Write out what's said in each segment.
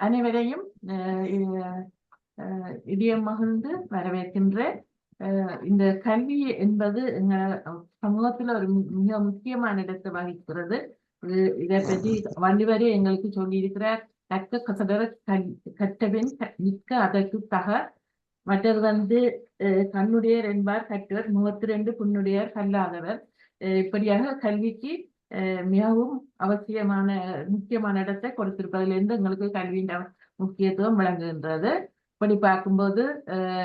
அனைவரையும் இதயம் மகிழ்ந்து வரவேற்கின்றேன். இந்த கல்வி என்பது சமூகத்துல ஒரு மிக முக்கியமான இடத்தை வகிக்கிறது. இதை பற்றி வள்ளுவரே எங்களுக்கு சொல்லி இருக்கிறார். கற்க கசடர கற்றபின் நிற்க அதற்கு தக. மற்றது கண்ணுடையர் என்பார் கற்றவர், 32 புண்ணுடையர் கல்லாதவர். இப்படியாக கல்விக்கு மிகவும் அவசியமான முக்கியமான இடத்தை கொடுத்திருப்பதிலிருந்து எங்களுக்கு கல்வியின் முக்கியத்துவம் விளங்குகின்றது. இப்படி பார்க்கும்போது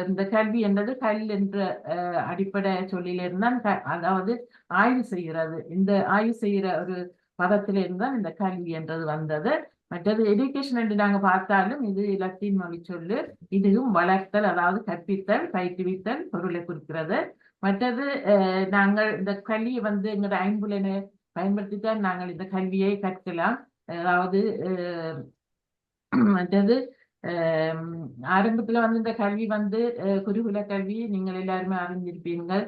இந்த கல்வி என்பது கல் என்ற அடிப்படை சொல்லிலிருந்தான், அதாவது ஆய்வு செய்கிறது. இந்த ஆய்வு செய்கிற ஒரு பதத்திலிருந்து தான் இந்த கல்வி என்றது வந்தது. மற்றது எஜுகேஷன் என்று நாங்கள் பார்த்தாலும் இது லத்தீன் மொழி சொல்லு. இதுவும் வளர்த்தல், அதாவது கற்பித்தல், பயிற்றுவித்தல் பொருளை குறிக்கிறது. மற்றது நாங்கள் இந்த கல்வியை எங்களோட ஐம்புலனை பயன்படுத்தித்தான் நாங்கள் இந்த கல்வியை கற்கலாம். அதாவது மற்றது ஆரம்பத்துல இந்த கல்வி குருகுல கல்வி நீங்கள் எல்லாருமே அறிஞ்சிருப்பீர்கள்.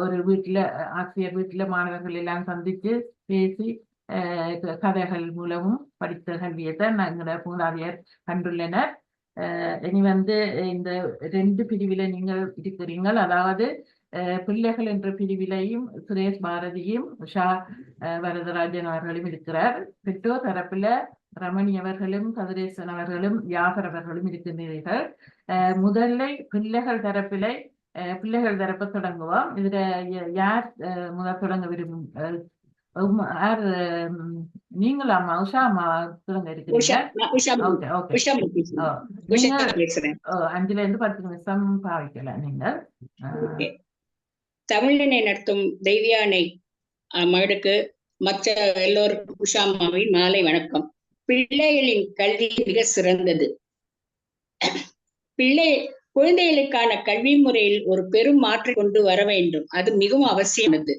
ஒரு வீட்டுல ஆசிரியர் வீட்டுல மாணவர்கள் எல்லாம் சந்திச்சு பேசி கதைகள் மூலமும் படித்த கல்வியைத்தான் எங்களோட மூதாதையர் கண்டுள்ளனர். இனி இந்த 2 பிரிவில நீங்கள் இருக்கிறீர்கள். அதாவது பிள்ளைகள் என்ற பிரிவிலையும் சுரேஷ் பாரதியும் உஷா வரதராஜன் அவர்களும் இருக்கிறார். பெற்றோர் தரப்புல ரமணி அவர்களும் கதிரேசன் அவர்களும் யாகர் அவர்களும் இருக்கின்றீர்கள். முதல்ல பிள்ளைகள் தரப்பை தொடங்குவோம். இதுல யார் முதல் தொடங்க விரும்பும்? யார்? நீங்களாமா? உஷா அம்மா தொடங்க இருக்கிறீங்க. 5 to 10 நிமிஷம் பாவிக்கலாம் நீங்கள். தமிழினை நடத்தும் தெய்வியானை மகளுக்கு மற்ற எல்லோருக்கும் உஷாமாவின் மாலை வணக்கம். பிள்ளைகளின் கல்வி மிக சிறந்தது. குழந்தைகளுக்கான கல்வி முறையில் ஒரு பெரும் மாற்றம் கொண்டு வர வேண்டும். அது மிகவும் அவசியமானது.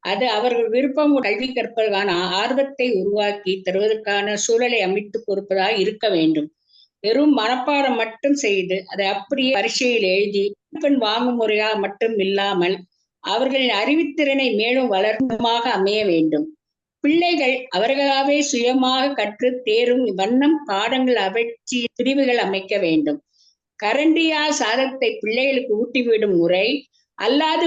அது அவர்கள் விருப்பம் கல்வி கற்பதற்கான ஆர்வத்தை உருவாக்கி தருவதற்கான சூழலை அமைத்து கொடுப்பதாக இருக்க வேண்டும். வெறும் மனப்பாடம் மட்டும் செய்து அதை அப்படியே பரீட்சையில் எழுதி வாங்கும் முறையாக மட்டும் இல்லாமல் அவர்களின் அறிவுத்திறனை மேலும் வளர்ந்தமாக அமைய வேண்டும். பிள்ளைகள் அவர்களாவே சுயமாக கற்று தேரும் வண்ணம் பாடங்கள் அவற்றி பிரிவுகள் அமைக்க வேண்டும். கரண்டியால் சாதத்தை பிள்ளைகளுக்கு ஊட்டிவிடும் முறை அல்லாது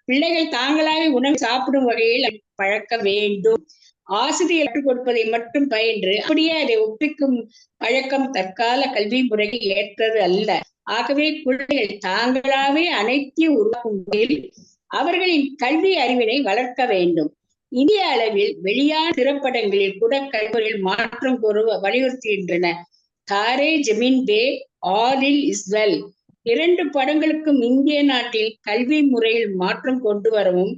பிள்ளைகள் தாங்களாக உணவு சாப்பிடும் வகையில் பழக்க வேண்டும். ஆசிரியர் கற்றுக் கொடுப்பதை மட்டும் பயின்று அப்படியே அதை ஒப்பிக்கும் பழக்கம் தற்கால கல்வி முறைக்கு ஏற்றது அல்ல. ஆகவே குழந்தைகள் தாங்களாகவே அனைத்தையும் உருவாக்கும் வகையில் அவர்களின் கல்வி அறிவினை வளர்க்க வேண்டும். இந்திய அளவில் வெளியான திரைப்படங்களில் கூட கல்வியில் மாற்றம் வலியுறுத்துகின்றன. தாரே ஜமீன் பே, ஆல் இஸ் வெல் 2 படங்களுக்கும் இந்திய நாட்டில் கல்வி முறையில் மாற்றம் கொண்டு வரவும்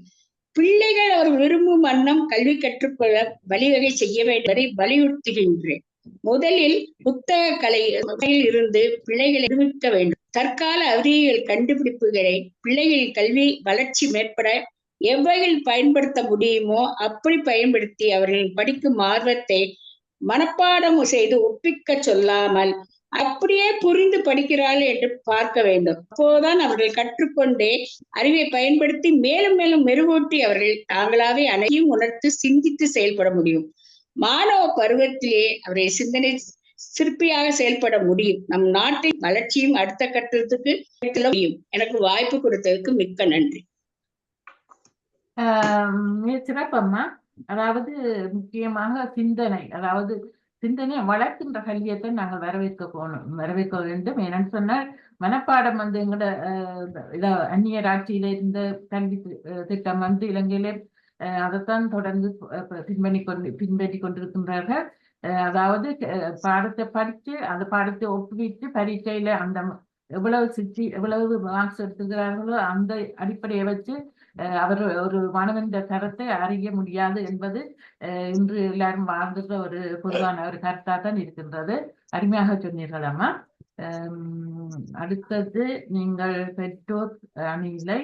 பிள்ளைகள் அவர் விரும்பும் வண்ணம் கல்வி கற்றுக்கொள்ள வழிவகை செய்ய வேண்டுவதை வலியுறுத்துகின்றேன். முதலில் புத்தக கலையில் இருந்து பிள்ளைகளை விடுவிக்க வேண்டும். தற்கால அறிவியல் கண்டுபிடிப்புகளை பிள்ளைகளின் கல்வி வளர்ச்சி மேற்பட எவ்வகையில் பயன்படுத்த முடியுமோ அப்படி பயன்படுத்தி அவர்களின் படிக்கும் ஆர்வத்தை மனப்பாடம் செய்து ஒப்பிக்க சொல்லாமல் அப்படியே புரிந்து படிக்கிறார்கள் என்று பார்க்க வேண்டும். அப்போதுதான் அவர்கள் கற்றுக்கொண்டே அறிவை பயன்படுத்தி மேலும் மேலும் மெருகூட்டி அவர்கள் தாங்களாவே அனைத்தையும் உணர்த்து சிந்தித்து செயல்பட முடியும். மாணவ பருவத்திலே அவரை சிந்தனை சிற்பியாக செயல்பட முடியும். நம் நாட்டின் வளர்ச்சியும் அடுத்த கட்டத்துக்கு முடியும். எனக்கு வாய்ப்பு கொடுத்ததுக்கு மிக்க நன்றி. சிறப்பம்மா. அதாவது முக்கியமாக சிந்தனை வளர்க்கின்ற கல்வியத்தை நாங்கள் வரவேற்க வேண்டும். என்னன்னு சொன்னால் மனப்பாடம் எங்களோட அந்நிய ஆட்சியில இருந்த கல்வி திட்டம் இலங்கையில அதைத்தான் தொடர்ந்து பின்பற்றி கொண்டிருக்கின்றார்கள். அதாவது பாடத்தை படித்து அந்த பாடத்தை ஒப்புவித்து பரீட்சையில அந்த எவ்வளவு மார்க்ஸ் எடுத்துக்கிறார்களோ அந்த அடிப்படையை வச்சு அவர் ஒரு மாணவன் தரத்தை அறிய முடியாது என்பது இன்று எல்லாரும் வாழ்ந்துள்ள ஒரு பொதுவான ஒரு கருத்தாக தான் இருக்கின்றது. அருமையாக சொன்னீர்களாமா. அடுத்தது நீங்கள் பெற்றோர் அணியிலை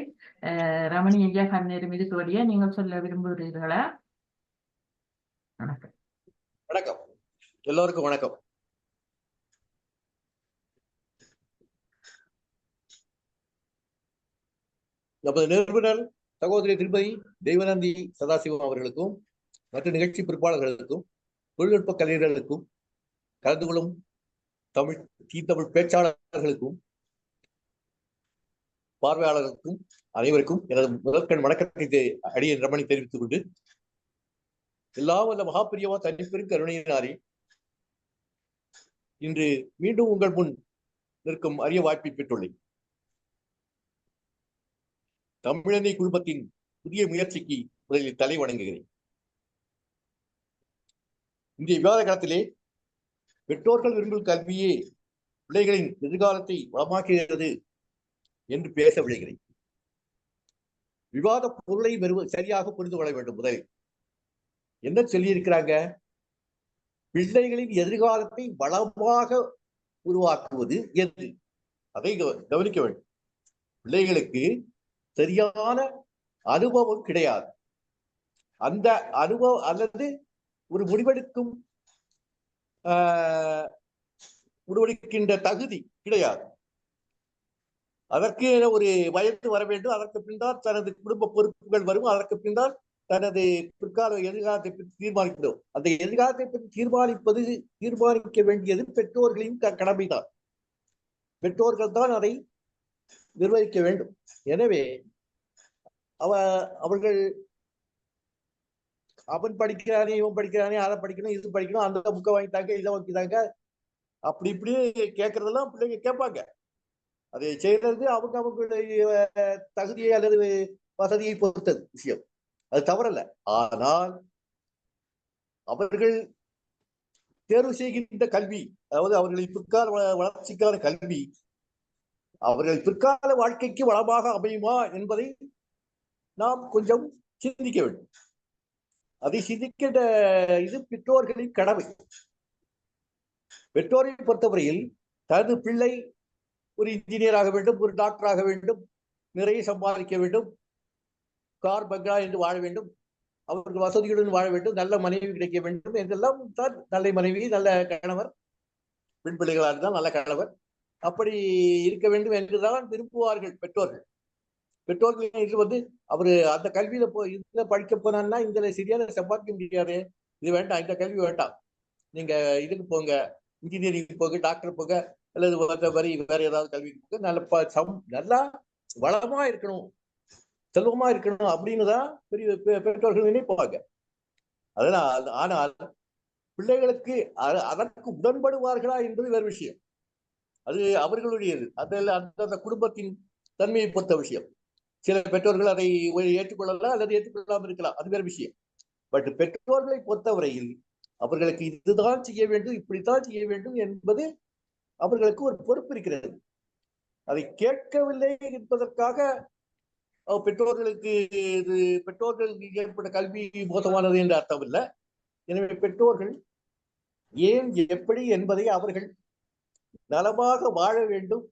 ரமணி ஐயா கண்ணேரும் இதுக்குடைய நீங்கள் சொல்ல விரும்புகிறீர்களா? வணக்கம். வணக்கம் எல்லோருக்கும் வணக்கம். நமது நிறுவனர் சகோதரி திருமதி தெய்வநந்தி சதாசிவம் அவர்களுக்கும் மற்ற நிகழ்ச்சி பொறுப்பாளர்களுக்கும் தொழில்நுட்ப கலைஞர்களுக்கும் கலந்து கொள்ளும் தமிழ் பேச்சாளர்களுக்கும் பார்வையாளர்களுக்கும் அனைவருக்கும் எனது முதற்கண் வணக்கத்தை அடியை ரமணி தெரிவித்துக் கொண்டு, எல்லாம் வல்ல மகாபிரியவா தனிப்பெரும் கருணையினாரே இன்று மீண்டும் உங்கள் முன் நிற்கும் அரிய வாய்ப்பை பெற்றுள்ளேன். தமிழனை குடும்பத்தின் புதிய முயற்சிக்கு முதலில் தலை வணங்குகிறேன். இன்றைய விவாத காலத்திலே பெற்றோர்கள் விரும்பும் கல்வியே பிள்ளைகளின் எதிர்காலத்தை வளமாக்குகிறது என்று பேச விளைகிறேன். விவாத பொருளை சரியாக புரிந்து கொள்ள வேண்டும். முதலில் என்ன சொல்லியிருக்கிறாங்க? பிள்ளைகளின் எதிர்காலத்தை வளமாக உருவாக்குவது எது? அதை கவனிக்க வேண்டும். பிள்ளைகளுக்கு சரியான அனுபவம் கிடையாது. அந்த அனுபவம் அல்லது ஒரு முடிவெடுக்கின்ற தகுதி கிடையாது. அதற்கு ஒரு வயது வர வேண்டும். அதற்கு பின்னால் தனது குடும்ப பொறுப்புகள் வரும். அதற்கு பின்னால் தனது பிற்கால எதிர்காலத்தை பற்றி தீர்மானிக்கிறோம். அந்த எதிர்காலத்தை பற்றி தீர்மானிக்க வேண்டியது பெற்றோர்களின் கடமைதான். பெற்றோர்கள் தான் அதை நிர்வகிக்க வேண்டும். எனவே அவர்கள் அவன் படிக்கிறானே, இவன் படிக்கிறானே, அதை படிக்கணும், இது படிக்கணும், அந்த புக்கை வாங்கிட்டாங்க, இதை வாங்கிட்டாங்க, அப்படி இப்படி கேட்கறதெல்லாம் பிள்ளைங்க கேட்பாங்க. அதை செய்யறது அவங்களுடைய தகுதியை அல்லது வசதியை பொறுத்தது விஷயம். அது தவறல்ல. ஆனால் அவர்கள் தேர்வு செய்கின்ற கல்வி, அதாவது அவர்களின் பிற்கால வளர்ச்சிக்கான கல்வி அவர்கள் பிற்கால வாழ்க்கைக்கு வளமாக அமையுமா என்பதை நாம் கொஞ்சம் சிந்திக்க வேண்டும். அதை சிந்திக்கின்ற இது பெற்றோர்களின் கடமை. பெற்றோரை பொறுத்தவரையில் தனது பிள்ளை ஒரு இன்ஜினியர் ஆக வேண்டும், ஒரு டாக்டர் ஆக வேண்டும், நிறைய சம்பாதிக்க வேண்டும், கார் பங்களா என்று வாழ வேண்டும், அவர்கள் வசதியுடன் வாழ வேண்டும், நல்ல மனைவி கிடைக்க வேண்டும் என்றெல்லாம் தான். நல்ல மனைவி, நல்ல கணவர், பெண் பிள்ளைகளாக இருந்தால் நல்ல கணவர், அப்படி இருக்க வேண்டும் என்றுதான் விரும்புவார்கள் பெற்றோர்கள். பெற்றோர்கள் அவரு அந்த கல்வியில இதுல படிக்க போனான்னா இந்த சரியான சம்பாதிக்க முடியாது, இது வேண்டாம், இந்த கல்வி வேண்டாம், நீங்க இதுக்கு போங்க, இன்ஜினியரிங் போங்க, டாக்டர் போங்க, அல்லது வேற ஏதாவது கல்விக்கு போங்க, நல்லா வளமா இருக்கணும், செல்வமா இருக்கணும் அப்படின்னு தான் பெற்றோர்கள் நினைப்பாங்க. அதனால் ஆனால் பிள்ளைகளுக்கு அதற்கு உடன்படுவார்களா என்பது வேறு விஷயம். அது அவர்களுடையது. அந்த குடும்பத்தின் தன்மையை பொறுத்த விஷயம். சில பெற்றோர்கள் அதை ஏற்றுக்கொள்ளலாம் அல்லது ஏற்றுக்கொள்ளாமல் இருக்கலாம், அது வேறு விஷயம். பட் பெற்றோர்களை பொறுத்தவரையில் அவர்களுக்கு இதுதான் செய்ய வேண்டும், இப்படித்தான் செய்ய வேண்டும் என்பது அவர்களுக்கு ஒரு பொறுப்பு இருக்கிறது. அதை கேட்கவில்லை என்பதற்காக பெற்றோர்களுக்கு ஏற்பட்ட கல்வி மோசமானது என்று அர்த்தம் இல்லை. எனவே பெற்றோர்கள் ஏன் எப்படி என்பதை அவர்கள் நலமாக வாழ வேண்டும்,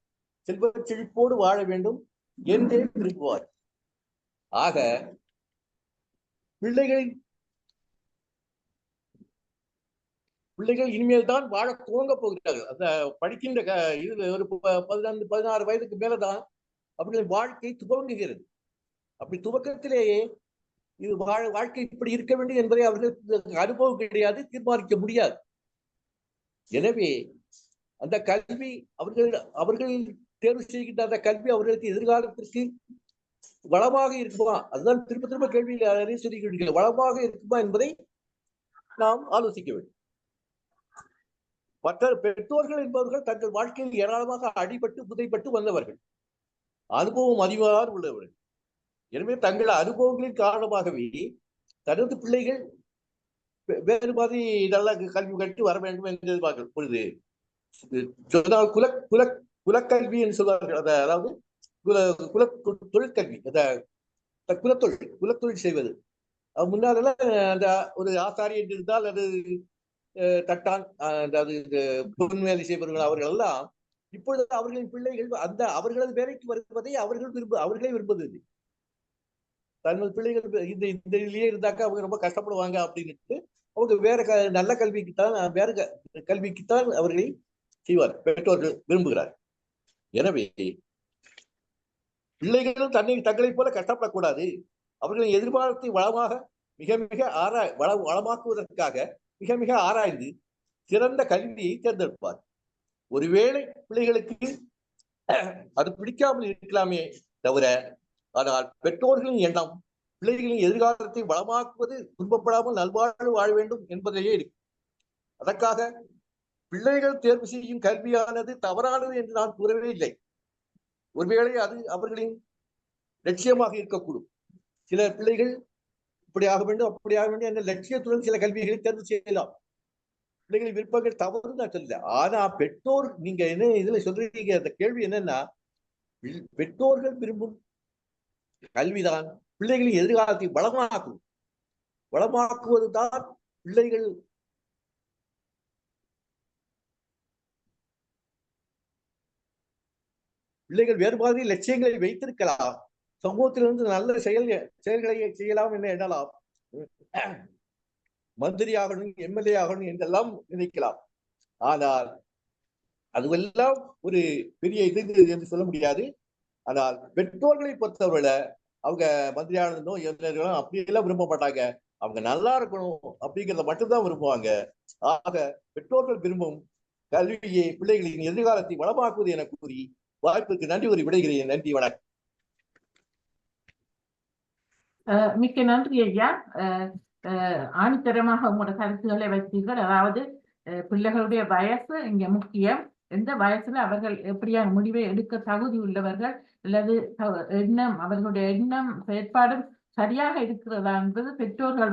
செல்வ செழிப்போடு வாழ வேண்டும் என்றே விரும்புவார். ஆக பிள்ளைகள் இனிமேல் தான் வாழ துவங்க போகிறார்கள். அந்த படிக்கின்ற இது ஒரு 14-16 வயதுக்கு மேலதான் அவர்களின் வாழ்க்கை துவங்குகிறது. அப்படி துவக்கத்திலேயே இது வாழ்க்கை இப்படி இருக்க வேண்டும் என்பதை அவர்களுக்கு அனுபவம் கிடையாது, தீர்மானிக்க முடியாது. எனவே அந்த கல்வி அவர்கள் தேர்வு செய்கின்ற அந்த கல்வி அவர்களுக்கு எதிர்காலத்திற்கு வளமாக இருக்குமா, அதுதான் திரும்ப திரும்ப கேள்வியில் சொல்லிக்கிறீர்கள், வளமாக இருக்குமா என்பதை நாம் ஆலோசிக்க வேண்டும். மற்ற பெற்றோர்கள் என்பவர்கள் தங்கள் வாழ்க்கையில் ஏராளமாக அடிபட்டு புதைப்பட்டு வந்தவர்கள், அனுபவம் அதிகமாக உள்ளவர்கள். எனவே தங்கள் அனுபவங்களின் காரணமாகவே தனது பிள்ளைகள் வேறு மாதிரி நல்ல கல்வி கற்று வர வேண்டும் என்று எதிர்பார்க்க பொழுது சொன்னால் குலக்கல்வி என்று சொல்வார்கள். அதாவது தொழிற்கல்வி, குலத்தொழில் செய்வது. முன்னாலெல்லாம் அந்த ஒரு ஆசாரியன் இருந்தால் அது தட்டான், அதாவது பொன் வேலை செய்பவர்கள் அவர்கள் எல்லாம் இப்பொழுது அவர்களின் பிள்ளைகள் அந்த அவர்களது வேலைக்கு வருவதை அவர்களே விரும்புவது. தங்கள் பிள்ளைகள் இந்த இதுலயே இருந்தாக்கா அவங்க ரொம்ப கஷ்டப்படுவாங்க அப்படின்ட்டு அவங்க வேற நல்ல கல்விக்குத்தான் அவர்களை செய்வார், பெற்றோர்கள் விரும்புகிறார். எனவே பிள்ளைகளும் தங்களைப் போல கஷ்டப்படக்கூடாது, அவர்களின் எதிர்காலத்தை வளமாக மிக மிக வளமாக்குவதற்காக மிக மிக ஆராய்ந்து சிறந்த கல்வியை தேர்ந்தெடுப்பார். ஒருவேளை பிள்ளைகளுக்கு அது பிடிக்காமல் இருக்கலாமே தவிர, ஆனால் பெற்றோர்களின் எண்ணம் பிள்ளைகளின் எதிர்காலத்தை வளமாக்குவது, துன்பப்படாமல் நல்வாழ்வு வாழ வேண்டும் என்பதையே இருக்கு. அதற்காக பிள்ளைகள் தேர்வு செய்யும் கல்வியானது தவறானது என்று நான் கூறவே இல்லை. ஒருவேளை அது அவர்களின் லட்சியமாக இருக்கக்கூடும். சில பிள்ளைகள் இப்படியாக வேண்டும் அப்படியாக வேண்டும் என்ற லட்சியத்துடன் சில கல்விகளை தேர்வு செய்யலாம். பிள்ளைகளின் விருப்பங்கள் தவறு நான் சொல்லல. ஆனா பெற்றோர், நீங்க என்ன இதுல சொல்றீங்க, அந்த கேள்வி என்னன்னா, பெற்றோர்கள் விரும்பும் கல்விதான் பிள்ளைகளின் எதிர்காலத்தை வளமாக்குவதுதான் பிள்ளைகள் வேறு மாதிரி லட்சியங்களை வைத்திருக்கலாம். சமூகத்திலிருந்து நல்ல செயல்களை செய்யலாம் என்று எண்ணலாம். மந்திரி ஆகணும், எம்எல்ஏ ஆகணும் என்றெல்லாம் நினைக்கலாம். ஆனால் அதுவெல்லாம் ஒரு பெரிய இது என்று சொல்ல முடியாது. ஆனால் பெற்றோர்களை பொறுத்தவரை அவங்க மந்திரி ஆகணும், எம்எல்ஏ அப்படியெல்லாம் விரும்ப மாட்டாங்க. அவங்க நல்லா இருக்கணும் அப்படிங்கிறத மட்டும்தான் விரும்புவாங்க. ஆக பெற்றோர்கள் விரும்பும் கல்வியை பிள்ளைகளின் எதிர்காலத்தை வளமாக்குவது என கூறி வாய்ப்புக்கு நன்றி கூறி விடைகிறேன். நன்றி, வணக்கம். மிக்க நன்றி ஐயா. ஆணித்தரமாக உங்களோட கருத்துக்களை வைத்தீர்கள். அதாவது பிள்ளைகளுடைய வயசு இங்க முக்கியம். எந்த வயசுல அவர்கள் எப்படியான முடிவை எடுக்க தகுதி உள்ளவர்கள், அல்லது அவர்களுடைய எண்ணம் செயற்பாடும் சரியாக இருக்கிறதா என்பது பெற்றோர்கள்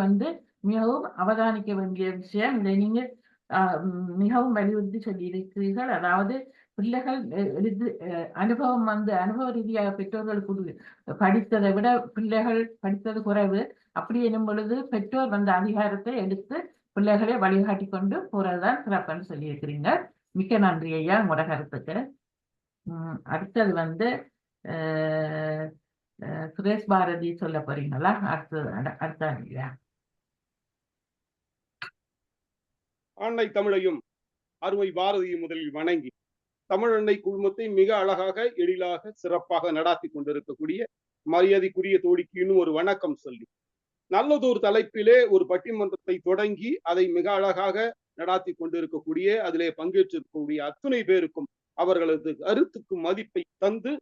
மிகவும் அவதானிக்க வேண்டிய விஷயம். இதை நீங்க மிகவும் வலியுறுத்தி சொல்லி இருக்கிறீர்கள். அதாவது பிள்ளைகள் அனுபவம் அனுபவ ரீதியாக பெற்றோர்கள் படித்ததை விட பிள்ளைகள் படித்தது குறைவு. அப்படி எனும் பொழுது பெற்றோர் அதிகாரத்தை எடுத்து பிள்ளைகளை வழிகாட்டி கொண்டு போறதுதான் சிறப்புன்னு சொல்லி இருக்கிறீங்க. மிக்க நன்றி ஐயா உங்களோட கருத்துக்கு. அடுத்தது சுரேஷ் பாரதி சொல்ல போறீங்களா? அடுத்த ஐயா. அன்னை தமிழையும் அருமை பாரதியும் முதலில் வணங்கி, தமிழ் அன்னை குழுமத்தை மிக அழகாக, எளிதாக, சிறப்பாக நடாத்தி கொண்டிருக்கக்கூடிய மரியாதைக்குரிய தோழிக்கு இன்னும் ஒரு வணக்கம் சொல்லி, நல்லதொரு தலைப்பிலே ஒரு பட்டிமன்றத்தை தொடங்கி அதை மிக அழகாக நடாத்தி கொண்டிருக்கக்கூடிய, அதிலே பங்கேற்றிருக்கக்கூடிய அத்துணை பேருக்கும் அவர்களது கருத்துக்கு மதிப்பை தந்து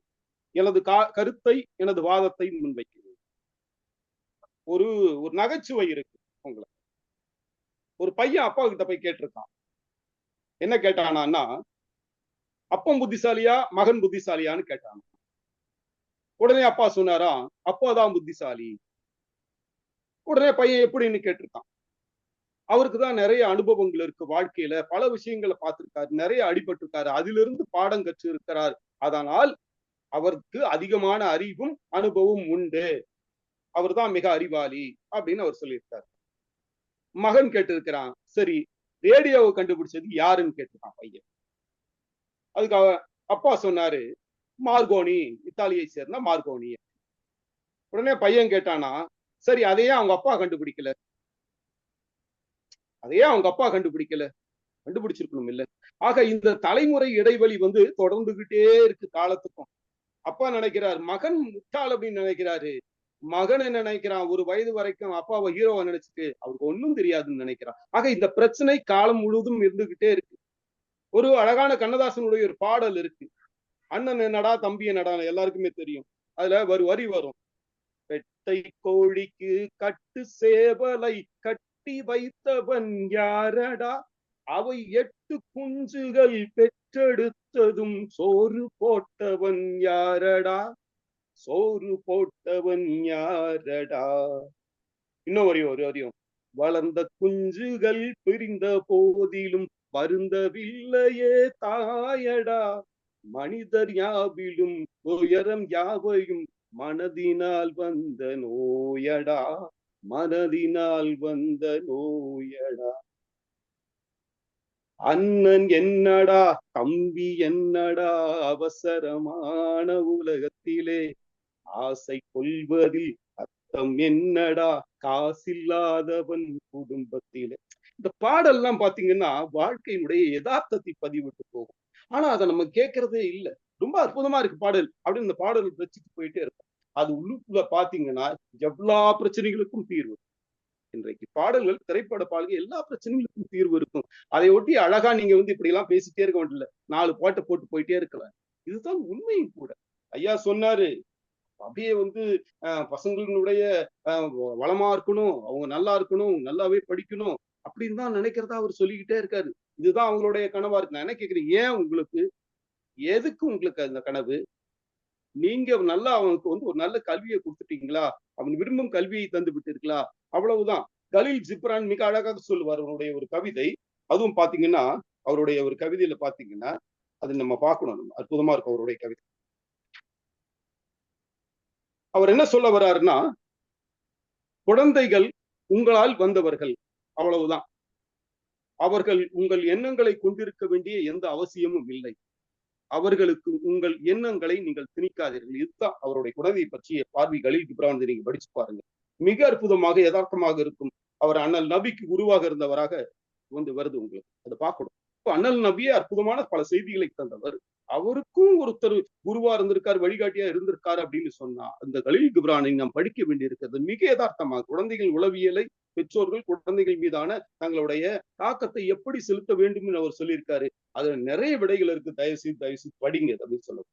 எனது கருத்தை, எனது வாதத்தை முன்வைக்கிறேன். ஒரு நகைச்சுவை இருக்கு உங்களுக்கு. ஒரு பையன் அப்பா கிட்ட போய் கேட்டிருக்கான். என்ன கேட்டானா, அப்பன் புத்திசாலியா மகன் புத்திசாலியான்னு கேட்டான். உடனே அப்பா சொன்னாரா, அப்பாதான் புத்திசாலி. உடனே பையன் எப்படின்னு கேட்டிருக்கான். அவருக்குதான் நிறைய அனுபவங்கள் இருக்கு வாழ்க்கையில, பல விஷயங்களை பார்த்திருக்காரு, நிறைய அடிபட்டிருக்காரு, அதிலிருந்து பாடம் கற்று இருக்கிறார். அதனால் அவருக்கு அதிகமான அறிவும் அனுபவம் உண்டு, அவர் தான் மிக அறிவாளி அப்படின்னு அவர் சொல்லியிருக்காரு. மகன் கேட்டிருக்கிறான், சரி ரேடியோவை கண்டுபிடிச்சது யாருன்னு கேட்டிருக்கான் பையன். அதுக்கு அப்பா சொன்னாரு, மார்கோனி, இத்தாலியை சேர்ந்த மார்கோனி. உடனே பையன் கேட்டானா, சரி அதையே அவங்க அப்பா கண்டுபிடிக்கல, கண்டுபிடிச்சிருக்கணும் இல்ல. ஆக இந்த தலைமுறை இடைவெளி தொடர்ந்துகிட்டே இருக்கு காலத்துக்கும். அப்பா நினைக்கிறார் மகன் முட்டாள் அப்படின்னு நினைக்கிறாரு. மகன் என்ன நினைக்கிறான், ஒரு வயது வரைக்கும் அப்பாவை ஹீரோவை நினைச்சிட்டு அவருக்கு ஒன்னும் தெரியாதுன்னு நினைக்கிறான். ஆக இந்த பிரச்சனை காலம் முழுவதும் இருந்துகிட்டே இருக்கு. ஒரு அழகான கண்ணதாசனுடைய ஒரு பாடல் இருக்கு, அண்ணன் என்னடா தம்பி என்னடா, எல்லாருக்குமே தெரியும். அதுல ஒரு வரி வரும், பெட்டை கோழிக்கு கட்டு சேவலை கட்டி வைத்தவன் யாரடா, அவை 8 குஞ்சுகள் பெற்றெடுத்ததும் சோறு போட்டவன் யாரடா, இன்னும் ஒரு வரியும், வளர்ந்த குஞ்சுகள் பிரிந்த போதிலும் வருந்தவில்லையே தாயடா, மனிதர் யாவிலும் உயரம் யாவையும் மனதினால் வந்த நோயடா, அண்ணன் என்னடா தம்பி என்னடா, அவசரமான உலகத்திலே ஆசை கொள்வதில் அர்த்தம் என்னடா, காசில்லாதவன் குடும்பத்திலே. இந்த பாடல்லாம் பாத்தீங்கன்னா வாழ்க்கையினுடைய யதார்த்தத்தை பதிவிட்டு போகும். ஆனா அதை நம்ம கேட்கறதே இல்லை. ரொம்ப அற்புதமா இருக்கு பாடல் அப்படின்னு இந்த பாடல் வச்சுட்டு போயிட்டே இருக்கும். அது உள்ளுக்குள்ள பாத்தீங்கன்னா எல்லா பிரச்சனைகளுக்கும் தீர்வு. இன்றைக்கு பாடல்கள், திரைப்பட பாடல்கள் எல்லா பிரச்சனைகளுக்கும் தீர்வு இருக்கும். அதை ஒட்டி அழகா நீங்க இப்படி எல்லாம் பேசிட்டே இருக்க வேண்டியதில்ல. 4 பாட்டு போட்டு போயிட்டே இருக்கலாம். இதுதான் உண்மையும் கூட. ஐயா சொன்னாரு, அப்படியே பசங்களுடைய வளமா இருக்கணும், அவங்க நல்லா இருக்கணும், நல்லாவே படிக்கணும் அப்படின்னு தான் நினைக்கிறதா அவர் சொல்லிக்கிட்டே இருக்காரு. இதுதான் அவங்களுடைய கனவா இருக்கு. நான் என்ன கேட்கிறேன், ஏன் உங்களுக்கு, எதுக்கு உங்களுக்கு அந்த கனவு? நீங்க நல்லா அவனுக்கு ஒரு நல்ல கல்வியை கொடுத்துட்டீங்களா? அவன் விரும்பும் கல்வியை தந்து விட்டீர்களா? அவ்வளவுதான். கலீல் ஜிப்ரான் மிக அழகாக சொல்லுவார் அவருடைய ஒரு கவிதை. அதுவும் பாத்தீங்கன்னா, அவருடைய ஒரு கவிதையில பாத்தீங்கன்னா, அது நம்ம பார்க்கணும். அற்புதமா இருக்கும் அவருடைய கவிதை. அவர் என்ன சொல்ல வர்றாருன்னா, குழந்தைகள் உங்களால் வந்தவர்கள், அவ்வளவுதான். அவர்கள் உங்கள் எண்ணங்களை கொண்டிருக்க வேண்டிய எந்த அவசியமும் இல்லை. அவர்களுக்கு உங்கள் எண்ணங்களை நீங்கள் திணிக்காதீர்கள். இதுதான் அவருடைய குழந்தையை பற்றிய பார்வை. கலீல் ஜிப்ரான் நீங்க படிச்சு பாருங்க. மிக அற்புதமாக, யதார்த்தமாக இருக்கும். அவர் அண்ணல் நபிக்கு குருவாக இருந்தவராக வருது உங்களுக்கு. அதை பார்க்கணும். அண்ணல் நபியே அற்புதமான பல செய்திகளை தந்தவர். அவருக்கும் ஒருத்தர் குருவா இருந்திருக்காரு, வழிகாட்டியா இருந்திருக்காரு அப்படின்னு சொன்னா, அந்த கலீல் ஜிப்ரானை நாம் படிக்க வேண்டியிருக்கிறது. மிக யதார்த்தமாக குழந்தைகள் உளவியலை, பெற்றோர்கள் குழந்தைகள் மீதான தங்களுடைய தாக்கத்தை எப்படி செலுத்த வேண்டும் என்று அவர் சொல்லியிருக்காரு. அதுல நிறைய விடைகள் இருக்கு. தயவு செய்து படிங்க அப்படின்னு சொல்ல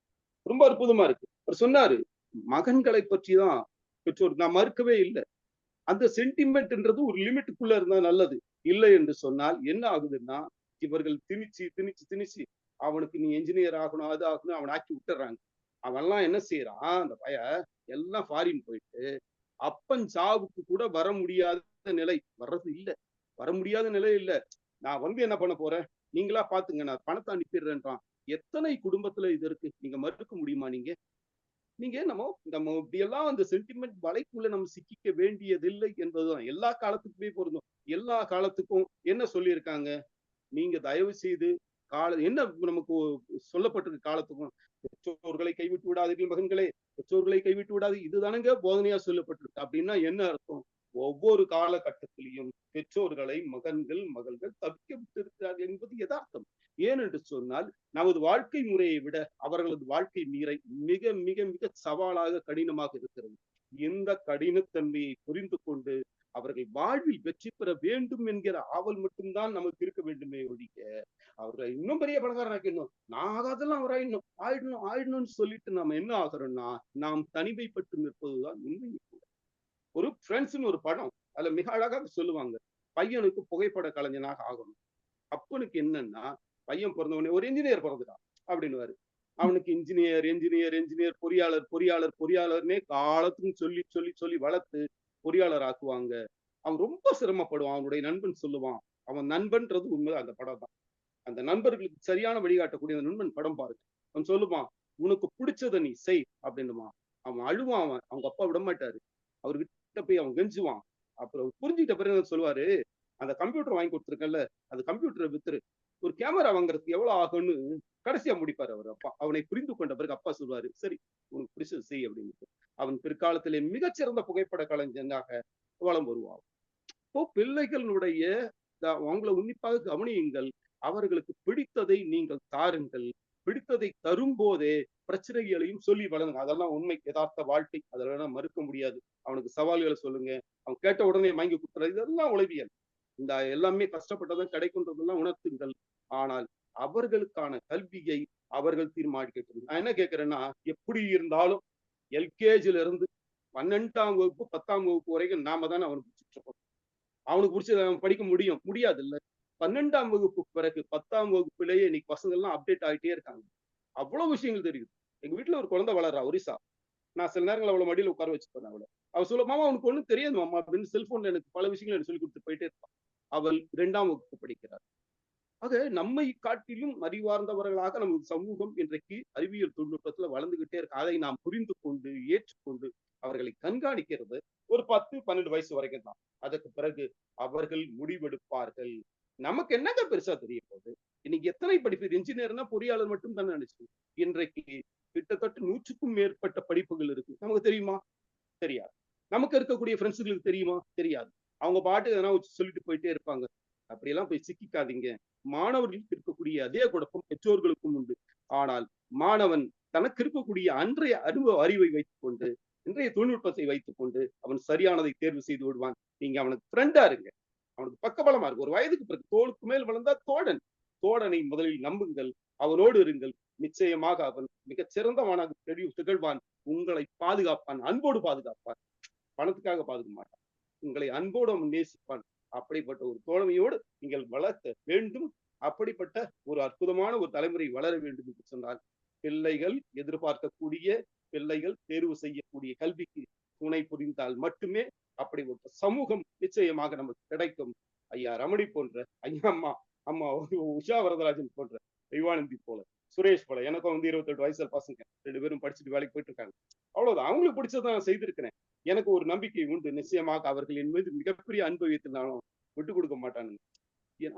ரொம்ப அற்புதமா இருக்கு. அவர் சொன்னாரு, மகன்களை பற்றி தான் பெற்றோர், நான் மறுக்கவே இல்லை. அந்த சென்டிமெண்ட்ன்றது ஒரு லிமிட்டுக்குள்ள இருந்தா நல்லது. இல்லை என்று சொன்னால் என்ன ஆகுதுன்னா, இவர்கள் திணிச்சு அவனுக்கு நீ என்ஜினியர் ஆகணும், அது ஆகணும், அவனை ஆக்கி விட்டுறாங்க. அவன்லாம் என்ன செய்யறான், அந்த எல்லாம் ஃபாரின் போயிட்டு அப்பன் சாவுக்கு கூட வர முடியாத நிலை, வர்றது இல்ல, வர முடியாத நிலை இல்ல. நான் என்ன பண்ண போறேன், நீங்களா பாத்துங்க, நான் பணத்தை அனுப்பிடுறேன்றான். எத்தனை குடும்பத்துல இது இருக்கு, நீங்க மறுக்க முடியுமா? நம்ம இப்படியெல்லாம் அந்த சென்டிமெண்ட் வலைக்குள்ள நம்ம சிக்கிக்க வேண்டியதில்லை என்பதுதான் எல்லா காலத்துக்குமே பொருந்தும். எல்லா காலத்துக்கும் என்ன சொல்லியிருக்காங்க, நீங்க தயவு செய்து என்ன நமக்கு சொல்லப்பட்டிருக்கு காலத்துக்கும், பெற்றோர்களை கைவிட்டு விடாதீர்கள் மகன்களே, பெற்றோர்களை கைவிட்டு விடாது, இதுதானங்க போதனையா சொல்லப்பட்டிருக்கு. அப்படின்னா என்ன அர்த்தம்? ஒவ்வொரு காலகட்டத்திலையும் பெற்றோர்களை மகள்கள் தவிக்க விட்டு இருக்கிறார்கள் என்பது யதார்த்தம். ஏனென்று சொன்னால், நமது வாழ்க்கை முறையை விட அவர்களது வாழ்க்கை முறை மிக மிக மிக சவாலாக, கடினமாக இருக்கிறது. இந்த கடினத்தன்மையை புரிந்து கொண்டு அவர்கள் வாழ்வில் வெற்றி பெற வேண்டும் என்கிற ஆவல் மட்டும்தான் நமக்கு இருக்க வேண்டுமே ஒழிய, அவர்களை இன்னும் பெரிய பணக்காரனாக்கணும், நான் அதெல்லாம் ஆயிடணும்னு சொல்லிட்டு நாம என்ன ஆகிறோம்னா, நாம் தனிமைப்பட்டு நிற்பதுதான் உண்மை. ஒரு ஃப்ரெண்ட்ஸ்னு ஒரு படம், அதுல மிக அழகாக சொல்லுவாங்க, பையனுக்கு புகைப்பட கலைஞனாக ஆகணும். அப்பனுக்கு என்னன்னா, பையன் பிறந்தவனே ஒரு என்ஜினியர் பிறந்துட்டான் அப்படின்னுவாரு. அவனுக்கு என்ஜினியர், பொறியாளர்னே காலத்துக்கும் சொல்லி வளர்த்து பொறியாளர் ஆக்குவாங்க. அவன் ரொம்ப சிரமப்படுவான். அவனுடைய நண்பன் சொல்லுவான், அவன் நண்பன்றது உண்மை, அந்த படம் தான். அந்த நண்பர்களுக்கு சரியான வழிகாட்டக்கூடிய அந்த நண்பன் படம் பாருங்க. அவன் சொல்லுவான், உனக்கு பிடிச்சதை நீ செய் அப்படின்னுமா. அவன் அழுவான், அவங்க அப்பா விட மாட்டாரு. அவர்கிட்ட போய் அவன் கெஞ்சுவான். அப்புறம் புரிஞ்சுக்கிட்ட பிறகு சொல்லுவாரு, அந்த கம்ப்யூட்டர் வாங்கி கொடுத்துருக்கல, அந்த கம்ப்யூட்டரை வித்துரு, ஒரு கேமரா வாங்குறதுக்கு எவ்வளவு ஆகும்னு கடைசியா முடிப்பாரு அவர் அப்பா. அவனை புரிந்து கொண்ட பிறகு அப்பா சொல்வாரு, சரி உனக்கு பிடிச்சது செய் அப்படின்னு. அவன் பிற்காலத்திலே மிகச்சிறந்த புகைப்பட கலைஞனாக வளம் வருவான். இப்போ பிள்ளைகளுடைய அவங்களை உன்னிப்பாக கவனியுங்கள். அவர்களுக்கு பிடித்ததை நீங்கள் தாருங்கள். பிடித்ததை தரும் போதே பிரச்சனைகளையும் சொல்லி வளருங்க. அதெல்லாம் உண்மை, யதார்த்த வாழ்க்கை, அதெல்லாம் மறுக்க முடியாது. அவனுக்கு சவால்களை சொல்லுங்க. அவன் கேட்ட உடனே வாங்கி கொடுத்துறது, இதெல்லாம் உளவியல். இந்த எல்லாமே கஷ்டப்பட்டதான் கிடைக்கும்ன்றதெல்லாம் உணர்த்துங்கள். ஆனால் அவர்களுக்கான கல்வியை அவர்கள் தீர்மானிக்கணும். நான் என்ன கேட்கிறேன்னா, எப்படி இருந்தாலும் எல்கேஜில இருந்து 12ஆம் வகுப்பு 10ஆம் வகுப்பு வரைக்கும் நாம தானே அவனுக்கு பிடிச்சிட்டு இருக்கோம். அவனுக்கு பிடிச்சத அவன் படிக்க முடியாது இல்ல. 12ஆம் வகுப்பு பிறகு 10ஆம் வகுப்புலேயே இன்னைக்கு பசங்க எல்லாம் அப்டேட் ஆகிட்டே இருக்காங்க. அவ்வளவு விஷயங்கள் தெரியுது. எங்க வீட்டுல ஒரு குழந்தை வளர்றா, ஒரிசா. நான் சில நேரங்கள் அவளை மடியில உட்கார வச்சுப்பேன். அவள் சொல்ல, மாமா அவனுக்கு ஒண்ணும் தெரியாது மாமா அப்படின்னு செல்போன்ல எனக்கு பல விஷயங்கள் எனக்கு சொல்லி கொடுத்து போயிட்டே இருப்பான். அவள் 2ஆம் வகுப்பு படிக்கிறார். ஆக நம்மை காட்டிலும் அறிவார்ந்தவர்களாக நமது சமூகம் இன்றைக்கு அறிவியல் தொழில்நுட்பத்துல வளர்ந்துகிட்டே இருக்கு. அதை நாம் புரிந்து கொண்டு ஏற்றுக்கொண்டு அவர்களை கண்காணிக்கிறது ஒரு 10-12 வயசு வரைக்கும் தான். அதற்கு பிறகு அவர்கள் முடிவெடுப்பார்கள். நமக்கு என்னங்க பெருசா தெரிய போகுது? இன்னைக்கு எத்தனை படிப்பு, என்ஜினியர்னா பொறியாளர் மட்டும் தான் நினைச்சு. இன்றைக்கு கிட்டத்தட்ட 100க்கும் மேற்பட்ட படிப்புகள் இருக்கு. நமக்கு தெரியுமா? தெரியாது. நமக்கு இருக்கக்கூடிய ஃப்ரெண்ட்ஸுகளுக்கு தெரியுமா? தெரியாது. அவங்க பாட்டு எதனா சொல்லிட்டு போயிட்டே இருப்பாங்க. அப்படியெல்லாம் போய் சிக்கிக்காதீங்க. மாணவர்களுக்கு இருக்கக்கூடிய அதே குழப்பம் பெற்றோர்களுக்கும் உண்டு. ஆனால் மாணவன் தனக்கு இருக்கக்கூடிய அன்றைய அறிவை வைத்துக் கொண்டு இன்றைய தொழில்நுட்பத்தை வைத்துக் கொண்டு அவன் சரியானதை தேர்வு செய்து விடுவான். நீங்க அவனுக்கு ஃப்ரெண்டா இருங்க, அவனுக்கு பக்கபலமா இருக்கு. ஒரு வயதுக்கு பிறகு தோளுக்கு மேல் வளர்ந்தா தோழன், தோழனை முதலில் நம்புங்கள், அவனோடு இருங்கள். நிச்சயமாக அவன் மிகச் சிறந்தவனாக திகழ்வான், உங்களை பாதுகாப்பான், அன்போடு பாதுகாப்பான், பணத்துக்காக பாதுகாக்க மாட்டான், உங்களை அன்போடு அவன் நேசிப்பான். அப்படிப்பட்ட ஒரு தோழமையோடு நீங்கள் வளர்க்க வேண்டும். அப்படிப்பட்ட ஒரு அற்புதமான ஒரு தலைமுறை வளர வேண்டும் என்று சொன்னால், பிள்ளைகள் எதிர்பார்க்கக்கூடிய, பிள்ளைகள் தேர்வு செய்யக்கூடிய கல்விக்கு துணை புரிந்தால் மட்டுமே அப்படி ஒரு சமூகம் நிச்சயமாக நமக்கு கிடைக்கும். ஐயா ரமணி போன்ற, ஐயா அம்மா உஷா வரதராஜன் போன்ற, தெய்வானந்தி போல, சுரேஷ் போல, எனக்கும் 28 வயசுல பசங்க 2 பேரும் படிச்சுட்டு வேலைக்கு போயிட்டு இருக்காங்க. அவ்வளவுதான், அவங்களுக்கு பிடிச்சதான் நான் செய்திருக்கிறேன். எனக்கு ஒரு நம்பிக்கை உண்டு, நிச்சயமாக அவர்கள் என் மீது மிகப்பெரிய அன்பு வைத்திருந்தாலும் விட்டு கொடுக்க மாட்டானுங்க.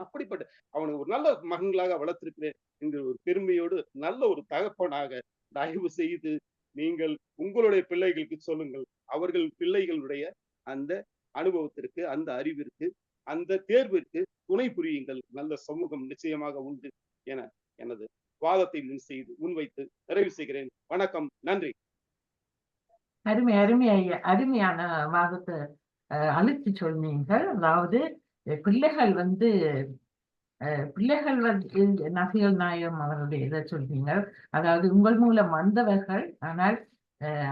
அப்படிப்பட்ட அவனுக்கு ஒரு நல்ல மகன்களாக வளர்த்திருக்கிறேன் என்கிற ஒரு பெருமையோடு, நல்ல ஒரு தகப்பனாக தயவு செய்து நீங்கள் உங்களுடைய பிள்ளைகளுக்கு சொல்லுங்கள். அவர்கள் பிள்ளைகளுடைய அந்த அனுபவத்திற்கு, அந்த அறிவிற்கு, அந்த தேர்விற்கு துணை புரியுங்கள். நல்ல சமூகம் நிச்சயமாக உண்டு என எனது வாதத்தை முன்வைத்து நிறைவு செய்கிறேன். வணக்கம், நன்றி. அருமை அருமை ஐயா, அருமையான வாதத்தை அழுத்தி சொன்னீங்கள். அதாவது பிள்ளைகள் நபிகள் நாயகம் அவருடைய இதை சொல்றீங்க. அதாவது உங்கள் மூலம் வந்தவர்கள், ஆனால்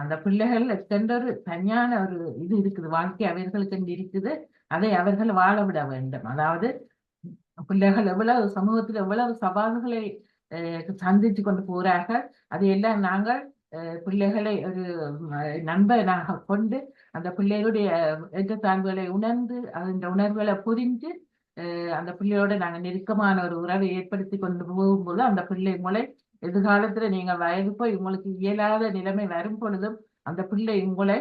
அந்த பிள்ளைகள் எத்தொரு தனியான ஒரு இது இருக்குது, வாழ்க்கை அவர்களுக்கு இருக்குது, அதை அவர்கள் வாழ விட வேண்டும். அதாவது பிள்ளைகள் எவ்வளவு சமூகத்தில் எவ்வளவு சவால்களை சந்தித்து கொண்டு போறார்கள், அதையெல்லாம் நாங்கள் பிள்ளைகளை ஒரு நண்பனாக கொண்டு அந்த பிள்ளைகளுடைய ஏற்றத்தாழ்வுகளை உணர்ந்து, அந்த உணர்வுகளை புரிந்து அந்த பிள்ளையோட நாங்க நெருக்கமான ஒரு உறவை ஏற்படுத்தி கொண்டு போகும்போது, அந்த பிள்ளை மூளை எதிர்காலத்துல நீங்க வயது போய் உங்களுக்கு இயலாத நிலைமை வரும் பொழுதும் அந்த பிள்ளை உங்களை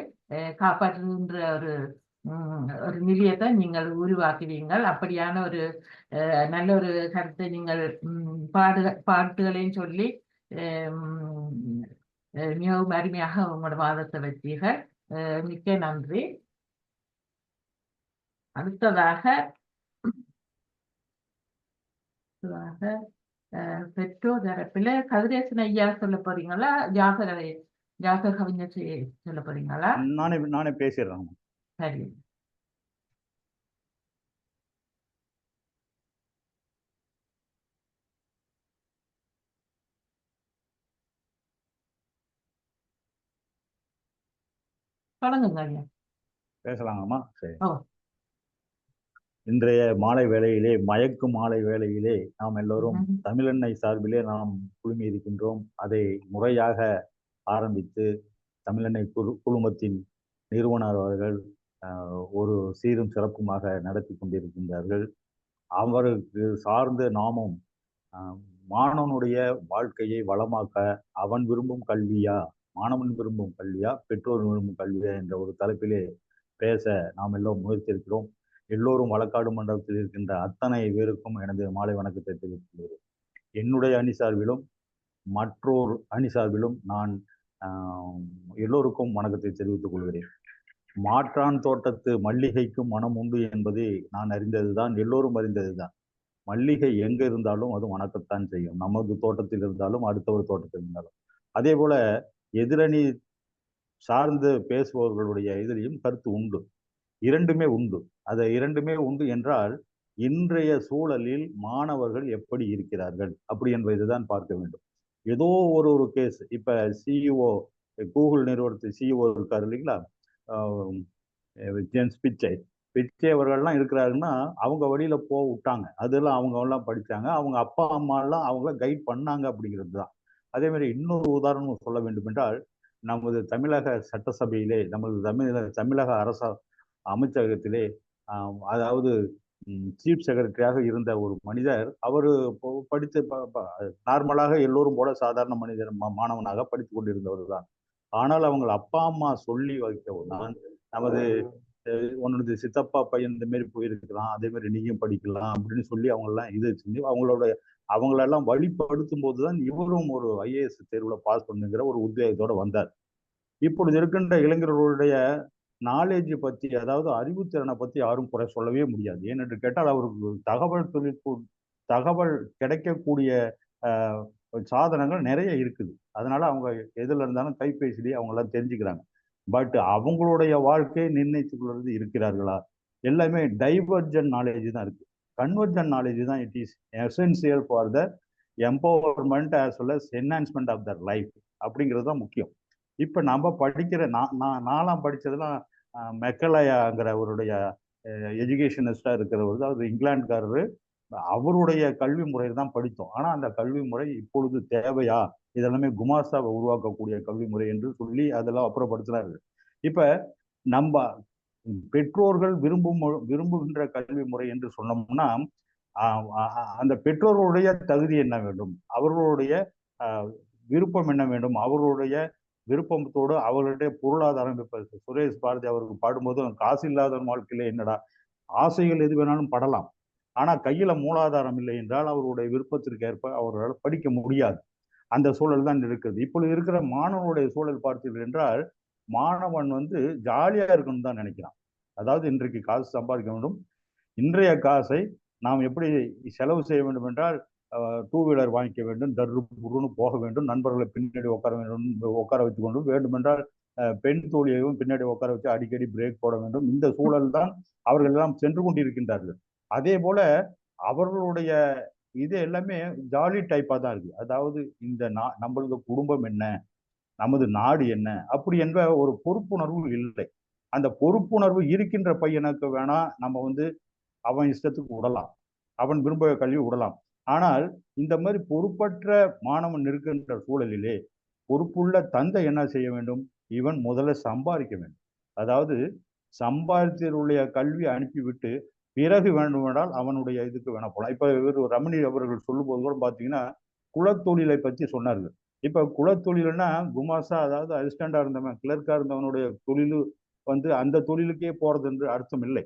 காப்பாற்றுகின்ற ஒரு நிலையத்தை நீங்கள் உருவாக்குவீங்கள். அப்படியான ஒரு நல்ல ஒரு கருத்தை நீங்கள் பாட்டுகளையும் சொல்லி மிகவும் அருமையாக உங்களோட வாதத்தை வச்சீர்கள். மிக்க நன்றி. அடுத்ததாக பெற்றோர் தரப்பில் கதிரேசன் ஐயா சொல்ல போறீங்களா, ஜாகர் கவிஞர் சொல்ல போறீங்களா? நானே பேசிடுறேன். சரி. தொடங்குங்க ஐயா. பேசலாங்கம்மா? சரி. ஓ, இன்றைய மாலை வேளையிலே, மயக்கும் மாலை வேளையிலே நாம் எல்லோரும் தமிழெண்ணை சார்பிலே நாம் குழுமி இருக்கின்றோம். அதை முறையாக ஆரம்பித்து தமிழெண்ணை குழுமத்தின் நிறுவனர் அவர்கள் ஒரு சீரும் சிறப்புமாக நடத்தி கொண்டிருக்கின்றார்கள். அவருக்கு சார்ந்து நாமும் மாணவனுடைய வாழ்க்கையை வளமாக்க அவன் விரும்பும் கல்வியா, மாணவன் விரும்பும் கல்வியா, பெற்றோர் விரும்பும் கல்வியா என்ற ஒரு தலைப்பிலே பேச நாம் எல்லோரும் முயற்சிக்கிறோம். எல்லோரும் வழக்காடு மண்டபத்தில் இருக்கின்ற அத்தனை பேருக்கும் எனது மாலை வணக்கத்தை தெரிவித்துள்ளேன். என்னுடைய அணி சார்பிலும் மற்றொரு அணி சார்பிலும் நான் எல்லோருக்கும் வணக்கத்தை தெரிவித்துக் கொள்கிறேன். மாற்றான் தோட்டத்து மல்லிகைக்கும் மனம் உண்டு என்பதை நான் அறிந்ததுதான், எல்லோரும் அறிந்ததுதான். மல்லிகை எங்க இருந்தாலும் அது வணக்கத்தான் செய்யும், நமது தோட்டத்தில் இருந்தாலும் அடுத்தவர் தோட்டத்தில் இருந்தாலும். அதே போல எதிரணி சார்ந்து பேசுபவர்களுடைய எதிரியும் கருத்து உண்டு, இரண்டுமே உண்டு. அது இரண்டுமே உண்டு என்றால் இன்றைய சூழலில் மாணவர்கள் எப்படி இருக்கிறார்கள் அப்படி என்பதுதான் பார்க்க வேண்டும். ஏதோ ஒரு கேஸ், இப்ப சிஇஓ, கூகுள் நிறுவனத்தில் சிஇஓ இருக்காரு இல்லைங்களா, ஜேம்ஸ் பிச்சை அவர்கள்லாம் இருக்கிறாருன்னா அவங்க வழியில விட்டாங்க, அதெல்லாம் அவங்க எல்லாம் படிச்சாங்க, அவங்க அப்பா அம்மா எல்லாம் அவங்கள கைட் பண்ணாங்க அப்படிங்கிறது தான். அதே மாதிரி இன்னொரு உதாரணம் சொல்ல வேண்டும் என்றால், நமது தமிழக சட்டசபையிலே, நமது தமிழக அரச அமைச்சகத்திலே அதாவது சீஃப் செக்ரட்டரியாக இருந்த ஒரு மனிதர், அவர் படித்து நார்மலாக எல்லோரும் போல சாதாரண மனிதர், மாணவனாக படித்து கொண்டிருந்தவர் தான். ஆனால் அவங்க அப்பா அம்மா சொல்லி வைக்கவும் நமது உன்னோட சித்தப்பா பையன் இந்த மாதிரி போயிருக்கலாம், அதே மாதிரி நீயும் படிக்கலாம் அப்படின்னு சொல்லி அவங்களெல்லாம் இது செஞ்சு அவங்களெல்லாம் வழிபடுத்தும் போதுதான் இவரும் ஒரு IAS தேர்வுல பாஸ் பண்ணுங்கிற ஒரு உத்வேகத்தோட வந்தார். இப்பொழுது இருக்கின்ற இளைஞர்களுடைய நாலேஜ் பற்றி, அதாவது அறிவுத்திறனை பற்றி யாரும் குறை சொல்லவே முடியாது. ஏனென்று கேட்டால் அவருக்கு தகவல் கிடைக்கக்கூடிய சாதனங்கள் நிறைய இருக்குது. அதனால அவங்க எதுல இருந்தாலும் கைபேசிலேயே அவங்க எல்லாம் தெரிஞ்சுக்கிறாங்க. பட் அவங்களுடைய வாழ்க்கையை நிர்ணயித்துக் கொள்வது இருக்கிறார்களா? எல்லாமே டைவர்ஜன் நாலேஜ் தான் இருக்கு. கன்வர்ஜன் நாலேஜ் தான் it is essential for the empowerment as well as enhancement of their life அப்படிங்கிறது தான் முக்கியம். இப்போ நம்ம படிக்கிற நான்லாம் படித்ததெல்லாம் மெக்கலயாங்கிற அவருடைய எஜுகேஷனிஸ்டாக இருக்கிறவர், அவர் இங்கிலாந்துக்காரரு. அவருடைய கல்வி முறையில் தான் படித்தோம். ஆனால் அந்த கல்வி முறை இப்பொழுது தேவையா? இதெல்லாமே குமாஸ்தாவை உருவாக்கக்கூடிய கல்வி முறை என்று சொல்லி அதெல்லாம் அப்புறப்படுத்துறாரு. இப்ப நம்ம பெற்றோர்கள் விரும்புகின்ற கல்வி முறை என்று சொன்னோம்னா அந்த பெற்றோர்களுடைய தகுதி என்ன வேண்டும், அவர்களுடைய விருப்பம் என்ன வேண்டும், அவர்களுடைய விருப்பத்தோடு அவர்களுடைய பொருளாதாரம். இப்ப சுரேஷ் பாரதி அவருக்கு பாடும்போது காசு இல்லாத வாழ்க்கையில என்னடா, ஆசைகள் எது வேணாலும் படலாம், ஆனா கையில மூலாதாரம் இல்லை என்றால் அவருடைய விருப்பத்திற்கு ஏற்ப அவர்களால் படிக்க முடியாது. அந்த சூழல் தான் இருக்குது. இப்பொழுது இருக்கிற மாணவனுடைய சூழல் பார்த்தீர்கள் என்றால், மாணவன் ஜாலியா இருக்கணும்னு தான் நினைக்கிறான். அதாவது இன்றைக்கு காசு சம்பாதிக்க வேண்டும், இன்றைய காசை நாம் எப்படி செலவு செய்ய வேண்டும் என்றால், டூ வீலர் வாங்கிக்க வேண்டும், தர்ருன்னு போக வேண்டும், நண்பர்களை பின்னாடி உட்கார வச்சு கொண்டு வேண்டுமென்றால் பெண் தோழியையும் பின்னாடி உட்கார வச்சு அடிக்கடி பிரேக் போட வேண்டும். இந்த சூழல் தான் அவர்கள் எல்லாம் சென்று கொண்டிருக்கின்றார்கள். அதே போல அவர்களுடைய இது எல்லாமே ஜாலி டைப்பா தான் இருக்கு. அதாவது இந்த நம்மளது குடும்பம் என்ன, நமது நாடு என்ன, அப்படி என்ற ஒரு பொறுப்புணர்வு இல்லை. அந்த பொறுப்புணர்வு இருக்கின்ற பையனுக்கு வேணா நம்ம அவன் இஷ்டத்துக்கு விடலாம், அவன் விரும்ப கல்வி விடலாம். ஆனால் இந்த மாதிரி பொறுப்பற்ற மாணவன் இருக்கின்ற சூழலிலே பொறுப்புள்ள தந்தை என்ன செய்ய வேண்டும்? இவன் முதல்ல சம்பாதிக்க வேண்டும். அதாவது சம்பாதித்தவருடைய கல்வி அனுப்பிவிட்டு பிறகு வேண்டுமென்றால் அவனுடைய இதுக்கு வேணா போகலாம். இப்ப இவர் ரமணி அவர்கள் சொல்லும் போது கூட பாத்தீங்கன்னா குலத்தொழிலை பற்றி சொன்னார்கள். இப்ப குலத்தொழில்னா குமாசா, அதாவது அசிஸ்டண்டா இருந்தவன், கிளர்க்கா இருந்தவனுடைய தொழில் அந்த தொழிலுக்கே போறது என்று அர்த்தம் இல்லை.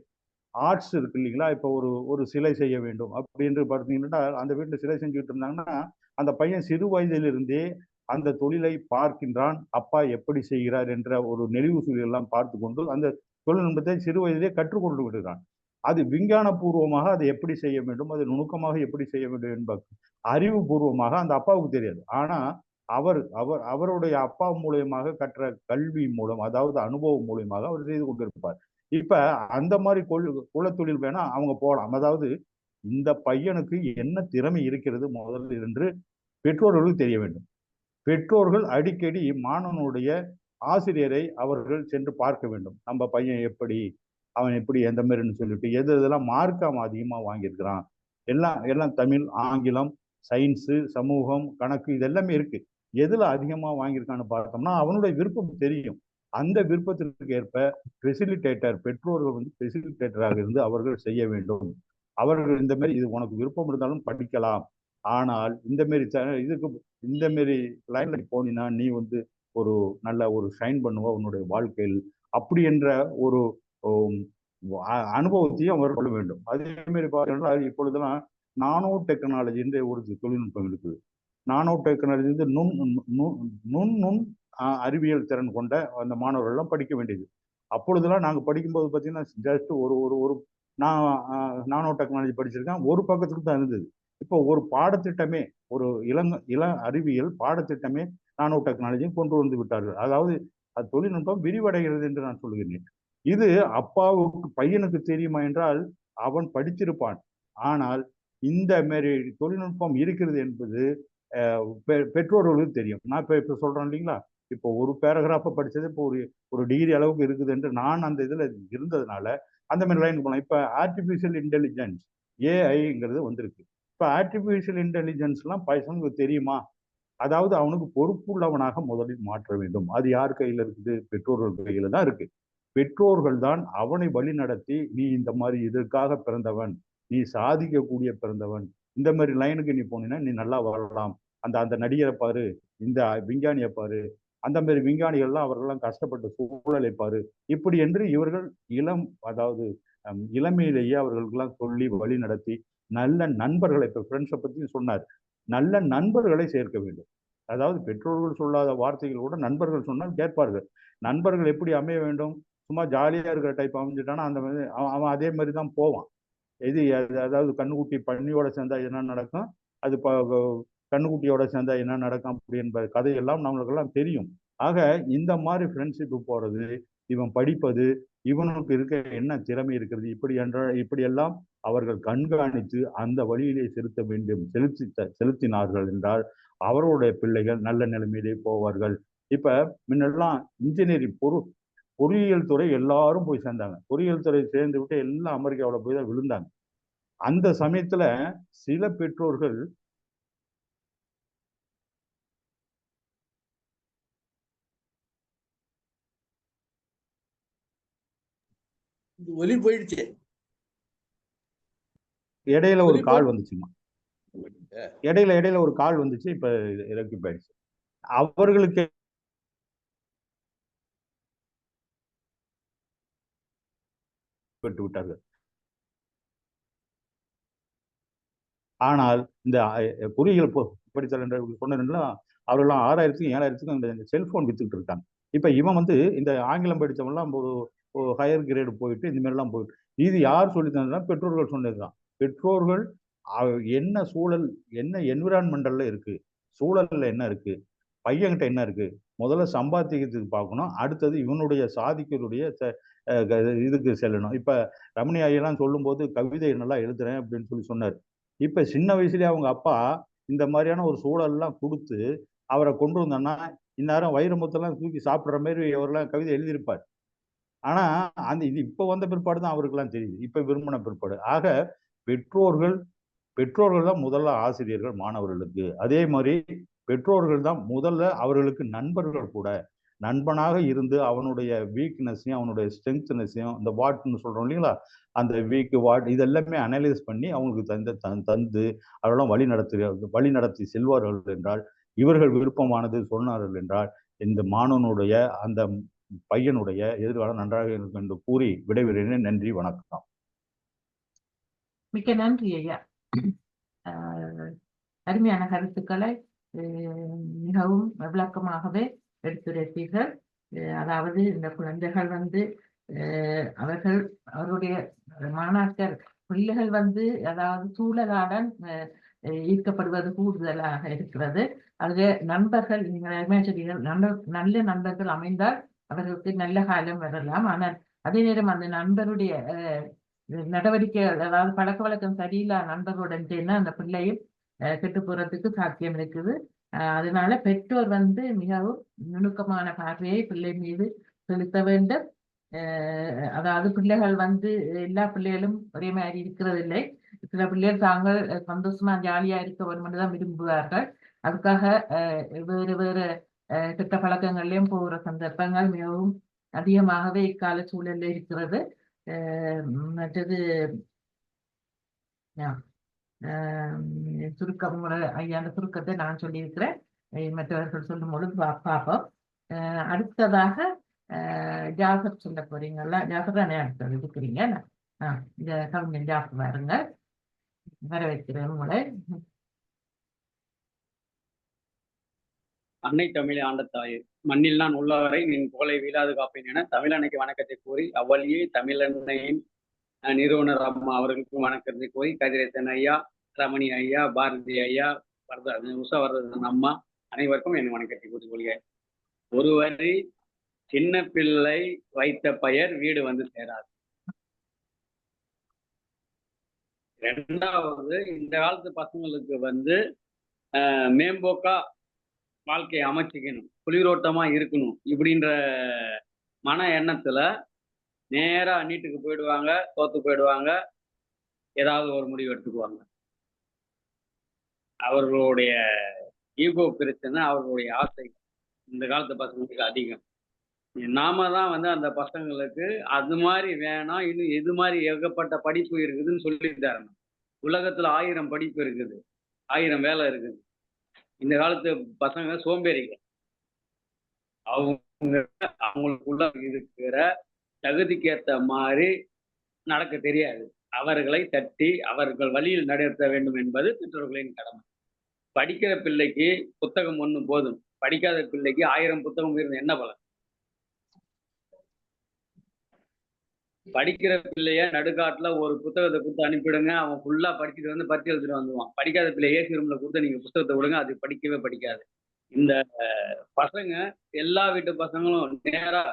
ஆர்ட்ஸ் இருக்கு இல்லைங்களா? இப்போ ஒரு சிலை செய்ய வேண்டும் அப்படின்னு பார்த்தீங்கன்னா, அந்த வீட்டில் சிலை செஞ்சுட்டு இருந்தாங்கன்னா அந்த பையன் சிறு வயதிலிருந்தே அந்த தொழிலை பார்க்கின்றான். அப்பா எப்படி செய்கிறார் என்ற ஒரு நெளிவு சுழியெல்லாம் பார்த்து கொண்டு அந்த தொழில்நுட்பத்தை சிறு வயதிலே கற்றுக்கொண்டு விடுகிறான். அது விஞ்ஞான பூர்வமாக அதை எப்படி செய்ய வேண்டும், அது நுணுக்கமாக எப்படி செய்ய வேண்டும் என்பது அறிவுபூர்வமாக அந்த அப்பாவுக்கு தெரியாது. ஆனா அவருடைய அப்பா மூலியமாக கற்ற கல்வி மூலம், அதாவது அனுபவம் மூலியமாக அவர் செய்து கொண்டிருப்பார். இப்ப அந்த மாதிரி குலத்தொழில் வேணா அவங்க போகலாம். அதாவது இந்த பையனுக்கு என்ன திறமை இருக்கிறது முதலில் என்று பெற்றோர்களுக்கு தெரிய வேண்டும். பெற்றோர்கள் அடிக்கடி மாணவனுடைய ஆசிரியரை அவர்கள் சென்று பார்க்க வேண்டும். நம்ம பையன் எப்படி, அவன் எப்படி, எந்த மாதிரின்னு சொல்லிட்டு எதெல்லாம் மார்க் அவன் அதிகமா வாங்கியிருக்கிறான், எல்லாம் தமிழ், ஆங்கிலம், சயின்ஸு, சமூகம், கணக்கு, இதெல்லாமே இருக்கு. எதுல அதிகமா வாங்கியிருக்கான்னு பார்த்தோம்னா அவனுடைய விருப்பம் தெரியும். அந்த விருப்பத்திற்கு ஏற்ப ஃபெசிலிட்டேட்டர், பெற்றோர்கள் ஃபெசிலிட்டேட்டராக இருந்து அவர்கள் செய்ய வேண்டும். அவர்கள் இந்த மாதிரி இது உனக்கு விருப்பம் இருந்தாலும் படிக்கலாம், ஆனால் இந்த மாரி லைன்ல போனீங்கன்னா நீ ஒரு நல்ல ஒரு ஷைன் பண்ணுவ உன்னுடைய வாழ்க்கையில், அப்படி என்ற ஒரு அனுபவத்தையும் அவர் கொள்ள வேண்டும். அதே மாதிரி பார்த்தீங்கன்னா இப்பொழுதெல்லாம் நானோ டெக்னாலஜி என்ற ஒரு தொழில்நுட்பம் இருக்குது. நானோ டெக்னாலஜி நுண் அறிவியல் திறன் கொண்ட அந்த மாணவர்கள் எல்லாம் படிக்க வேண்டியது. அப்பொழுதெல்லாம் நாங்கள் படிக்கும்போது பார்த்தீங்கன்னா ஜஸ்ட் ஒரு நான் நானோ டெக்னாலஜி படிச்சிருக்கேன், ஒரு பக்கத்துக்கு தான் இருந்தது. இப்போ ஒரு பாடத்திட்டமே, ஒரு இள அறிவியல் பாடத்திட்டமே நானோ டெக்னாலஜி கொண்டு வந்து விட்டார்கள். அதாவது அது தொழில்நுட்பம் விரிவடைகிறது என்று நான் சொல்கிறேன். இது அப்பாவுக்கு பையனுக்கு தெரியுமா என்றால் அவன் படித்திருப்பான். ஆனால் இந்த மாதிரி தொழில்நுட்பம் இருக்கிறது என்பது பெற்றோர்களுக்கு தெரியும். நான் இப்ப சொல்றேன் இல்லைங்களா, இப்போ ஒரு பேராகிராஃபை படிச்சது இப்போ ஒரு டிகிரி அளவுக்கு இருக்குது என்று நான் அந்த இதுல இருந்ததுனால அந்த மாதிரி லைன் போகலாம். இப்ப ஆர்டிபிஷியல் இன்டெலிஜென்ஸ், ஏஐங்கிறது வந்திருக்கு. இப்ப ஆர்டிபிஷியல் இன்டெலிஜென்ஸ்லாம் பையனுக்கு தெரியுமா? அதாவது அவனுக்கு பொறுப்புள்ளவனாக முதலில் மாற்ற வேண்டும். அது யார் கையில இருக்குது? பெற்றோர்கள் கையில தான் இருக்கு. பெற்றோர்கள் தான் அவனை வழி நடத்தி, நீ இந்த மாதிரி இதற்காக பிறந்தவன், நீ சாதிக்கக்கூடிய பிறந்தவன், இந்த மாதிரி லைனுக்கு நீ போனீங்கன்னா நீ நல்லா வாழலாம், அந்த நடிகரை பாரு, இந்த விஞ்ஞானியை பாரு, அந்த மாதிரி விஞ்ஞானிகள்லாம் அவர்கள்லாம் கஷ்டப்பட்ட சூழலை பாரு, இப்படி என்று இவர்கள் அதாவது இளமையிலேயே அவர்களுக்கெல்லாம் சொல்லி வழி நடத்தி நல்ல நண்பர்களை, இப்ப ஃப்ரெண்ட்ஸை பத்தி சொன்னார், நல்ல நண்பர்களை சேர்க்க வேண்டும். அதாவது பெற்றோர்கள் சொல்லாத வார்த்தைகள் கூட நண்பர்கள் சொன்னால் கேட்பார்கள். நண்பர்கள் எப்படி அமைய வேண்டும்? சும்மா ஜாலியா இருக்கிற டைப் அமைஞ்சிட்டானா அந்த மாதிரி அவன் அதே மாதிரி தான் போவான். அதாவது கண்ணுக்குட்டி பன்னியோட சேர்ந்தா என்ன நடக்கும், அது கண்ணுக்குட்டியோட சேர்ந்தா என்ன நடக்கும் அப்படி என்பது கதையெல்லாம் நம்மளுக்கெல்லாம் தெரியும். ஆக இந்த மாதிரி ஃப்ரெண்ட்ஷிப்பு போறது, இவன் படிப்பது, இவனுக்கு இருக்க என்ன திறமை இருக்கிறது, இப்படியெல்லாம் அவர்கள் கண்காணித்து அந்த வழியிலே செலுத்த வேண்டும், செலுத்தினார்கள் என்றால் அவர்களுடைய பிள்ளைகள் நல்ல நிலைமையிலே போவார்கள். இப்ப முன்னெல்லாம் இன்ஜினியரிங் பொறியியல் துறை எல்லாரும் போய் சேர்ந்தாங்க. பொறியியல் துறை சேர்ந்து விட்டு எல்லாம் அமெரிக்காவில் போய் தான் விழுந்தாங்க. அந்த சமயத்துல சில பெற்றோர்கள் ஒலி போயிடுச்சு. இடையில ஒரு கால் வந்துச்சுமா, இடையில ஒரு கால் வந்துச்சு. இப்ப ரெக்டிஃபை போயிடுச்சு. அவர்களுக்கு பெற்று விட்டார்கள். ஆனால் இந்த பொறியியல் படித்தல் என்று சொன்னதுன்னா அவர்கள்லாம் 6000க்கும் 7000க்கும் இந்த செல்போன் வித்துக்கிட்டு இருக்காங்க. இப்ப இவன் வந்து இந்த ஆங்கிலம் படித்தவன்லாம் ஒரு ஹையர் கிரேடு போயிட்டு இந்த மாதிரிலாம் போயிட்டு, இது யார் சொல்லி தந்ததுன்னா பெற்றோர்கள் சொன்னதுதான். பெற்றோர்கள் என்ன சூழல், என்ன என்விரான்மெண்டல்ல இருக்கு, சூழல்ல என்ன இருக்கு, பையன்கிட்ட என்ன இருக்கு, முதல்ல சம்பாத்தியத்துக்கு பார்க்கணும், அடுத்தது இவனுடைய சாதிக்கருடைய இதுக்கு செல்லணும். இப்ப ரமணி ஐயெல்லாம் சொல்லும் போது கவிதை நல்லா எழுதுறேன் அப்படின்னு சொல்லி சொன்னார். இப்ப சின்ன வயசுலயே அவங்க அப்பா இந்த மாதிரியான ஒரு சூழல்லாம் கொடுத்து அவரை கொண்டு வந்தோம்னா இந்நேரம் வைரமுத்தெல்லாம் தூக்கி சாப்பிடுற மாதிரி அவரெல்லாம் கவிதை எழுதியிருப்பார். ஆனா அந்த இது இப்ப வந்த பிற்பாடு தான் அவருக்கெல்லாம் தெரியுது, இப்ப விரும்பின பிற்பாடு. ஆக பெற்றோர்கள் தான் முதல்ல ஆசிரியர்கள் மாணவர்களுக்கு. அதே மாதிரி பெற்றோர்கள் தான் முதல்ல அவர்களுக்கு நண்பர்கள் கூட. நண்பனாக இருந்து அவனுடைய வீக்னஸையும் அவனுடைய ஸ்ட்ரென்த்னஸையும், இந்த வாட்னு சொல்றோம் இல்லைங்களா, அந்த வீக் வாட் இதெல்லாமே அனலைஸ் பண்ணி அவங்களுக்கு தந்து அவரெல்லாம் வழி நடத்தி செல்வார்கள் என்றால், இவர்கள் விருப்பமானது சொன்னார்கள் என்றால், இந்த மாணவனுடைய அந்த பையனுடைய எதிர்காலம் நன்றாக இருக்கும் என்று கூறி விடைபெறுகிறேன். நன்றி, வணக்கம். மிக்க நன்றி ஐயா. அருமையான கருத்துக்களை மிகவும் விளக்கமாகவே எடுத்துரைத்தீர்கள். அதாவது இந்த குழந்தைகள் வந்து அவருடைய மாணாக்கர் பிள்ளைகள் வந்து அதாவது சூழலாடன் ஈர்க்கப்படுவது கூடுதலாக இருக்கிறது. அதுல நண்பர்கள், நீங்கள் நல்ல நண்பர்கள் அமைந்தால் அவர்களுக்கு நல்ல காலம் வரலாம். ஆனால் அதே நேரம் அந்த நண்பருடைய நடவடிக்கைகள், அதாவது பழக்க வழக்கம் சரியில்லாத நண்பர்களுடன் சேர்ந்து அந்த பிள்ளையும் கெட்டு போறதுக்கு சாத்தியம் இருக்குது. அதனால பெற்றோர் வந்து மிகவும் நுணுக்கமான பார்வையை பிள்ளை மீது செலுத்த வேண்டும். அதாவது பிள்ளைகள் வந்து எல்லா பிள்ளைகளும் ஒரே மாதிரி இருக்கிறது இல்லை. சில பிள்ளைகள் தாங்கள் சந்தோஷமா ஜாலியா இருக்க வேண்டும் தான் விரும்புவார்கள். அதுக்காக வேறு வேறு கெட்ட பழக்கங்கள்லயும் போகிற சந்தர்ப்பங்கள் மிகவும் அதிகமாகவே இக்கால சூழல்ல இருக்கிறது. மற்றது சுருக்கம் ஐயா, அந்த சுருக்கத்தை நான் சொல்லியிருக்கிறேன், மற்றவர்கள் சொல்லும் பொழுது பார்ப்போம். அடுத்ததாக ஜாஃபர் சொல்ல போறீங்களா? ஜாஃபர் தானே அடுத்தது இருக்கிறீங்க. இந்த கவிஞன் ஜாஃபர் பாருங்க, வரவேற்கிறேன் உங்களை. அன்னை தமிழை ஆண்ட தாயே, மண்ணில் நான் உள்ளவரை நின் புகழை வீழாது காப்பேன் என தமிழன்னைக்கு வணக்கத்தை கூறி அவ்வழியே தமிழன்னையின் நிறுவனர் அம்மா அவர்களுக்கும் வணக்கத்தை கூறி கதிரேசன் ஐயா, ரமணி ஐயா, பாரதி ஐயா, உஷாவர்தன் அம்மா அனைவருக்கும் என் வணக்கத்தை கூறிக்கொள்கிறேன். ஒரு வரி, சின்ன பிள்ளை வைத்த பெயர் வீடு வந்து சேராது. ரெண்டாவது, இந்த காலத்து பசங்களுக்கு வந்து மேம்போக்கா வாழ்க்கையை அமைச்சிக்கணும், குளிரோட்டமா இருக்கணும் இப்படின்ற மன எண்ணத்துல நேரா நீட்டுக்கு போயிடுவாங்க, தோத்து போயிடுவாங்க, ஏதாவது ஒரு முடிவு எடுத்துக்குவாங்க. அவர்களுடைய ஈகோ பிரச்சனை, அவர்களுடைய ஆசை இந்த காலத்து பசங்களுக்கு அதிகம். நாம தான் வந்து அந்த பசங்களுக்கு அது மாதிரி வேணாம், இன்னும் எது மாதிரி ஏகப்பட்ட படிப்பு இருக்குதுன்னு சொல்லி தரணும். உலகத்துல 1000 படிப்பு இருக்குது, 1000 வேலை இருக்குது. இந்த காலத்து பசங்க சோம்பேறிகள். அவங்களுக்குள்ள இருக்கிற தகுதிக்கு ஏற்ற மாதிரி நடக்க தெரியாது. அவர்களை தட்டி அவர்கள் வழியில் நடத்த வேண்டும் என்பது பெற்றோர்களின் கடமை. படிக்கிற பிள்ளைக்கு புத்தகம் ஒண்ணு போதும், படிக்காத பிள்ளைக்கு 1000 புத்தகம் இருந்து என்ன பலன்? படிக்கிற பிள்ளைய நடுக்காட்டுல ஒரு புத்தகத்தை கொடுத்து அனுப்பிடுங்க, அவன் ஃபுல்லா படிச்சுட்டு வந்து பரிசு எழுதிட்டு வந்துடுவான். படிக்காத பிள்ளை ஏசி ரூம்ல கொடுத்து நீங்க புத்தகத்தை விடுங்க, அது படிக்கவே படிக்காது. இந்த பசங்க எல்லா வீட்டு பசங்களும் நேரா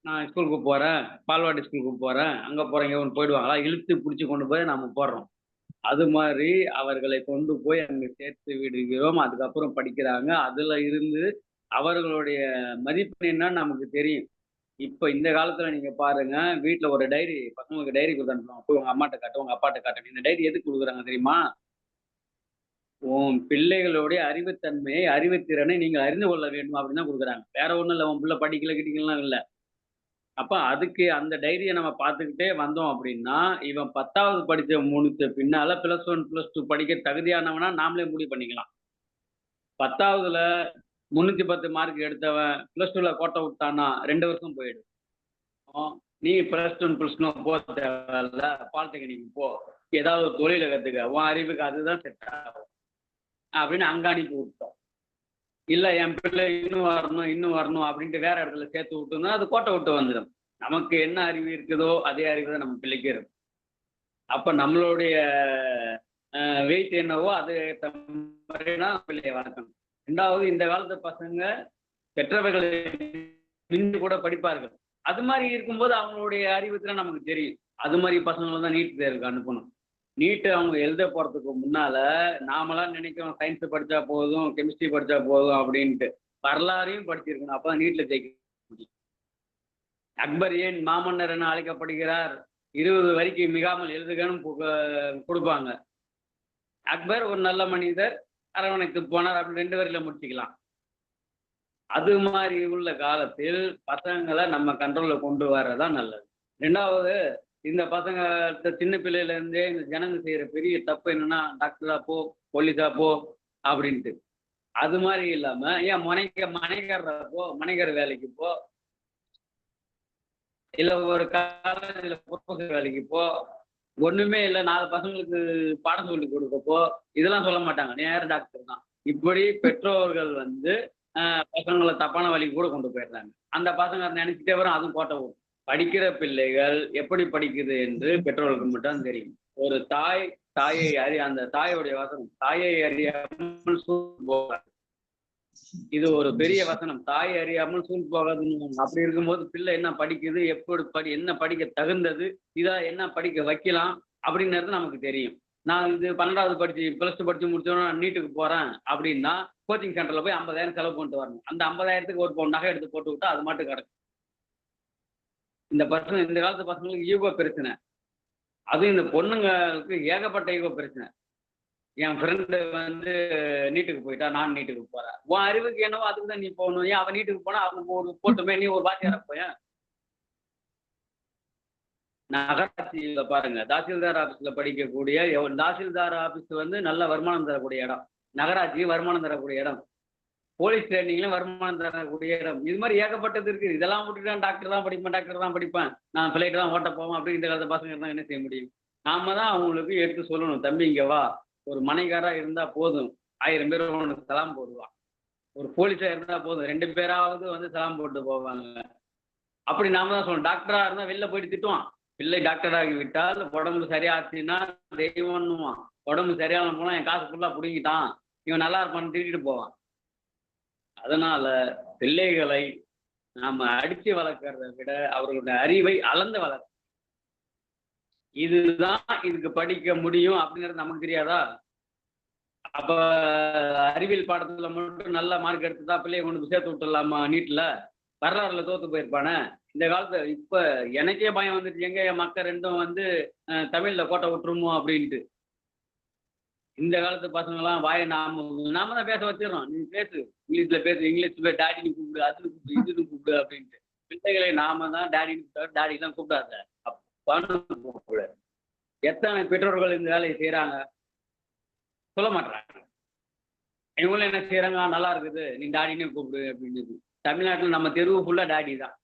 நான் ஸ்கூலுக்கு போறேன், பால்வாடி ஸ்கூலுக்கு போறேன், அங்க போறேன் இங்க ஒன்று போயிடுவாங்களா, இழுத்து பிடிச்சி கொண்டு போய் நம்ம போடுறோம். அது மாதிரி அவர்களை கொண்டு போய் அங்க சேர்த்து விடுகிறோம். அதுக்கப்புறம் படிக்கிறாங்க. அதுல இருந்து அவர்களுடைய மதிப்பு என்னன்னு நமக்கு தெரியும். இப்ப இந்த காலத்துல நீங்க பாருங்க, வீட்ல ஒரு டைரி பசங்களுக்கு டைரி குடுத்து அனுப்புவாங்க. போய் உங்க அம்மாட்ட காட்டு, உங்க அப்பாட்ட காட்டு. இந்த டைரி எதுக்கு குடுக்குறாங்க தெரியுமா? உன் பிள்ளைகளுடைய அறிவுத்தன்மையை, அறிவுத்திறனை நீங்கள் அறிந்து கொள்ள வேண்டும் அப்படின்னு தான் குடுக்குறாங்க. வேற ஒண்ணும் இல்ல. உன் பிள்ளை படிக்கல கிடிக்கலலாம் இல்ல. அப்ப அதுக்கு அந்த டைரிய நம்ம பார்த்துக்கிட்டே வந்தோம் அப்படின்னா, இவன் 10வது படிச்ச முடிச்ச பின்னால +1, +2 படிக்க தகுதியானவனா நாமளே முடிவு பண்ணிக்கலாம். 10வதுல 310 மார்க் எடுத்தவன் +2ல கோட்ட விட்டான்னா 2 வருஷம் போயிடும். நீ +1, +2 போ தேவையில்ல, பாலிடெக்னிக் போ. ஏதாவது ஒரு தொழில கத்துக்க. உன் அறிவுக்கு அதுதான் செட் ஆகும். அப்படின்னு அங்க அனுப்பி விட்டோம். இல்ல என் பிள்ளை இன்னும் வரணும் அப்படின்ட்டு வேற இடத்துல சேர்த்து விட்டோம்னா அது கோட்டை விட்டு வந்துடும். நமக்கு என்ன அறிவு இருக்குதோ அதே அறிவு தான் நம்ம பிள்ளைக்கு இருக்கும். அப்ப நம்மளுடைய வெயிட் என்னவோ அது தான் பிள்ளைய வளர்க்கணும். 2வது, இந்த காலத்து பசங்க பெற்றவர்களை மிஞ்சி கூட படிப்பார்கள். அது மாதிரி இருக்கும்போது அவங்களுடைய அறிவுத்திறன் நமக்கு தெரியும். அது மாதிரி பசங்களை தான் நீட் தேர்வுக்கு அனுப்பணும். நீட்டு அவங்க எழுத போறதுக்கு முன்னால நாமெல்லாம் நினைக்கிறோம் சயின்ஸ் படிச்சா போதும், கெமிஸ்ட்ரி படிச்சா போதும் அப்படின்ட்டு. வரலாறையும் படிச்சிருக்கணும். அப்பதான் நீட்ல ஜெயிக்க முடியும். அக்பர் ஏன் மாமன்னர் என அழைக்கப்படுகிறார்? 20 வரிக்கு மிகாமல் எழுதுகன்னு கொடுப்பாங்க. அக்பர் ஒரு நல்ல மனிதர், அரவணைத்து போனார் அப்படின்னு 2 வரியில முடிச்சுக்கலாம். அது மாதிரி உள்ள காலத்தில் பசங்களை நம்ம கண்ட்ரோல்ல கொண்டு வர்றதான் நல்லது. 2வது, இந்த பசங்க சின்ன பிள்ளையில இருந்தே இந்த ஜனங்க செய்யற பெரிய தப்பு என்னன்னா, டாக்டரா போ, போலீஸா போ அப்படின்ட்டு. அது மாதிரி இல்லாம ஏன் மனைகர போ, மனைகர் வேலைக்கு போ, இல்ல ஒரு காலேஜ்ல ப்ரொஃபஸர் வேலைக்கு போ, ஒண்ணுமே இல்ல 4 பசங்களுக்கு பாடம் சொல்லி கொடுக்கப்போ, இதெல்லாம் சொல்ல மாட்டாங்க. நேர டாக்டர் தான். இப்படி பெற்றோர்கள் பசங்களை தப்பான வழிக்கு கூட கொண்டு போயிடுறாங்க. அந்த பசங்க நினைச்சிட்டே வரும், அதுவும் கோட்டை விடும். படிக்கிற பிள்ளைகள் எப்படி படிக்குது என்று பெற்றோர்களுக்கு மட்டும் தெரியும். ஒரு தாயை அந்த தாயோடைய வசனம், தாயை அறியாமல் சூழ் போகாது. இது ஒரு பெரிய வசனம். தாயை அறியாமல் சூழ் போகாதுன்னு. அப்படி இருக்கும்போது பிள்ளை என்ன படிக்குது, எப்படி என்ன படிக்க தகுந்தது, இதா என்ன படிக்க வைக்கலாம் அப்படின்றது நமக்கு தெரியும். நான் இது 12வது படிச்சு +2 படிச்சு முடிச்சோன்னா நீட்டுக்கு போறேன் அப்படின்னா கோச்சிங் சென்டர்ல போய் 50,000 செலவு பண்ணிட்டு வரணும். அந்த 50,000த்துக்கு ஒரு பவுன் நகை எடுத்து போட்டு விட்டா அது மட்டும் கிடக்கும். இந்த காலத்து பசங்களுக்கு ஈகோ பிரச்சனை. அதுவும் இந்த பொண்ணுங்களுக்கு ஏகப்பட்ட ஈகோ பிரச்சனை. என் ஃப்ரெண்டு நீட்டுக்கு போயிட்டா, நான் நீட்டுக்கு போறேன். உன் அறிவுக்கு என்னவோ அதுக்கு தான் நீ போகணும். ஏன் அவன் நீட்டுக்கு போனா அவங்க ஒரு போட்டுமே, நீ ஒரு வாத்தியார போய. நகராட்சியில பாருங்க, தாசில்தார் ஆபீஸ்ல படிக்கக்கூடிய தாசில்தார் ஆபீஸ் நல்ல வருமானம் தரக்கூடிய இடம். நகராட்சி வருமானம் தரக்கூடிய இடம். போலீஸ் ட்ரைனிங்ல வருமானம் தரக்கூடிய இடம். இது மாதிரி ஏகப்பட்டது இருக்கு. இதெல்லாம் விட்டுட்டு டாக்டர் தான் படிப்பேன், நான் ஃபிளைட் தான் ஓட்ட போவேன் அப்படின்னு இந்த காலத்து பசங்க தான் என்ன செய்ய முடியும்? நாம தான் அவங்களுக்கு எடுத்து சொல்லணும், தம்பி இங்க வா, ஒரு மனைகாரா இருந்தா போதும் 1000 பேர் உனக்கு சலாம் போடுவான். ஒரு போலீஸா இருந்தா போதும் 2 பேராவது சலாம் போட்டு போவாங்க. அப்படி நாம தான் சொல்லணும். டாக்டரா இருந்தா வெளில போயிட்டு திட்டுவான். பிள்ளை டாக்டர் ஆகி விட்டால் உடம்பு சரியாச்சுன்னா தெய்வம்னுவான். உடம்பு சரியான போனா என் காசு ஃபுல்லா பிடுங்கிட்டான், இவன் நல்லா இருப்பான்னு திட்டிட்டு போவான். அதனால பிள்ளைகளை நாம அடிச்சு வளர்க்கறத விட அவர்களுடைய அறிவை அளந்து வளர்க்க. இதுதான் இதுக்கு படிக்க முடியும் அப்படிங்கிறது நமக்கு தெரியாதா? அப்ப அறிவியல் பாடத்துல மட்டும் நல்ல மார்க் எடுத்துதான் பிள்ளைய கொண்டு சேர்த்து விட்டுலாமா நீட்ல? வரலாறுல தோத்து போயிருப்பானே. இந்த காலத்துல இப்ப எனக்கே பயம் வந்துட்டு, எங்க என் மக்கள் ரெண்டும் தமிழ்ல கோட்டை விட்டுருமோ அப்படின்ட்டு. இந்த காலத்து பசங்க எல்லாம் வாயை நாம தான் பேச வச்சிடறோம். நீ பேசு, இங்கிலீஷ்ல பேசு, இங்கிலீஷ்ல டாடின்னு கூப்பிடு, அதுன்னு கூப்பிடு, இதுன்னு கூப்பிடு அப்படின்ட்டு. பிள்ளைகளை நாம தான் டாடின்னு கூப்பிட்டு, டாடி எல்லாம் கூப்பிடாத அப்பான்னு கூப்பிடு. எத்தனை பெற்றோர்கள் இந்த வேலையை செய்யறாங்க? சொல்ல மாட்டாங்க. இவங்களும் என்ன செய்யறாங்க, நல்லா இருக்குது நீ டாடினே கூப்பிடு அப்படின்னு. தமிழ்நாட்டுல நம்ம தெருவு ஃபுல்லா டாடி தான்.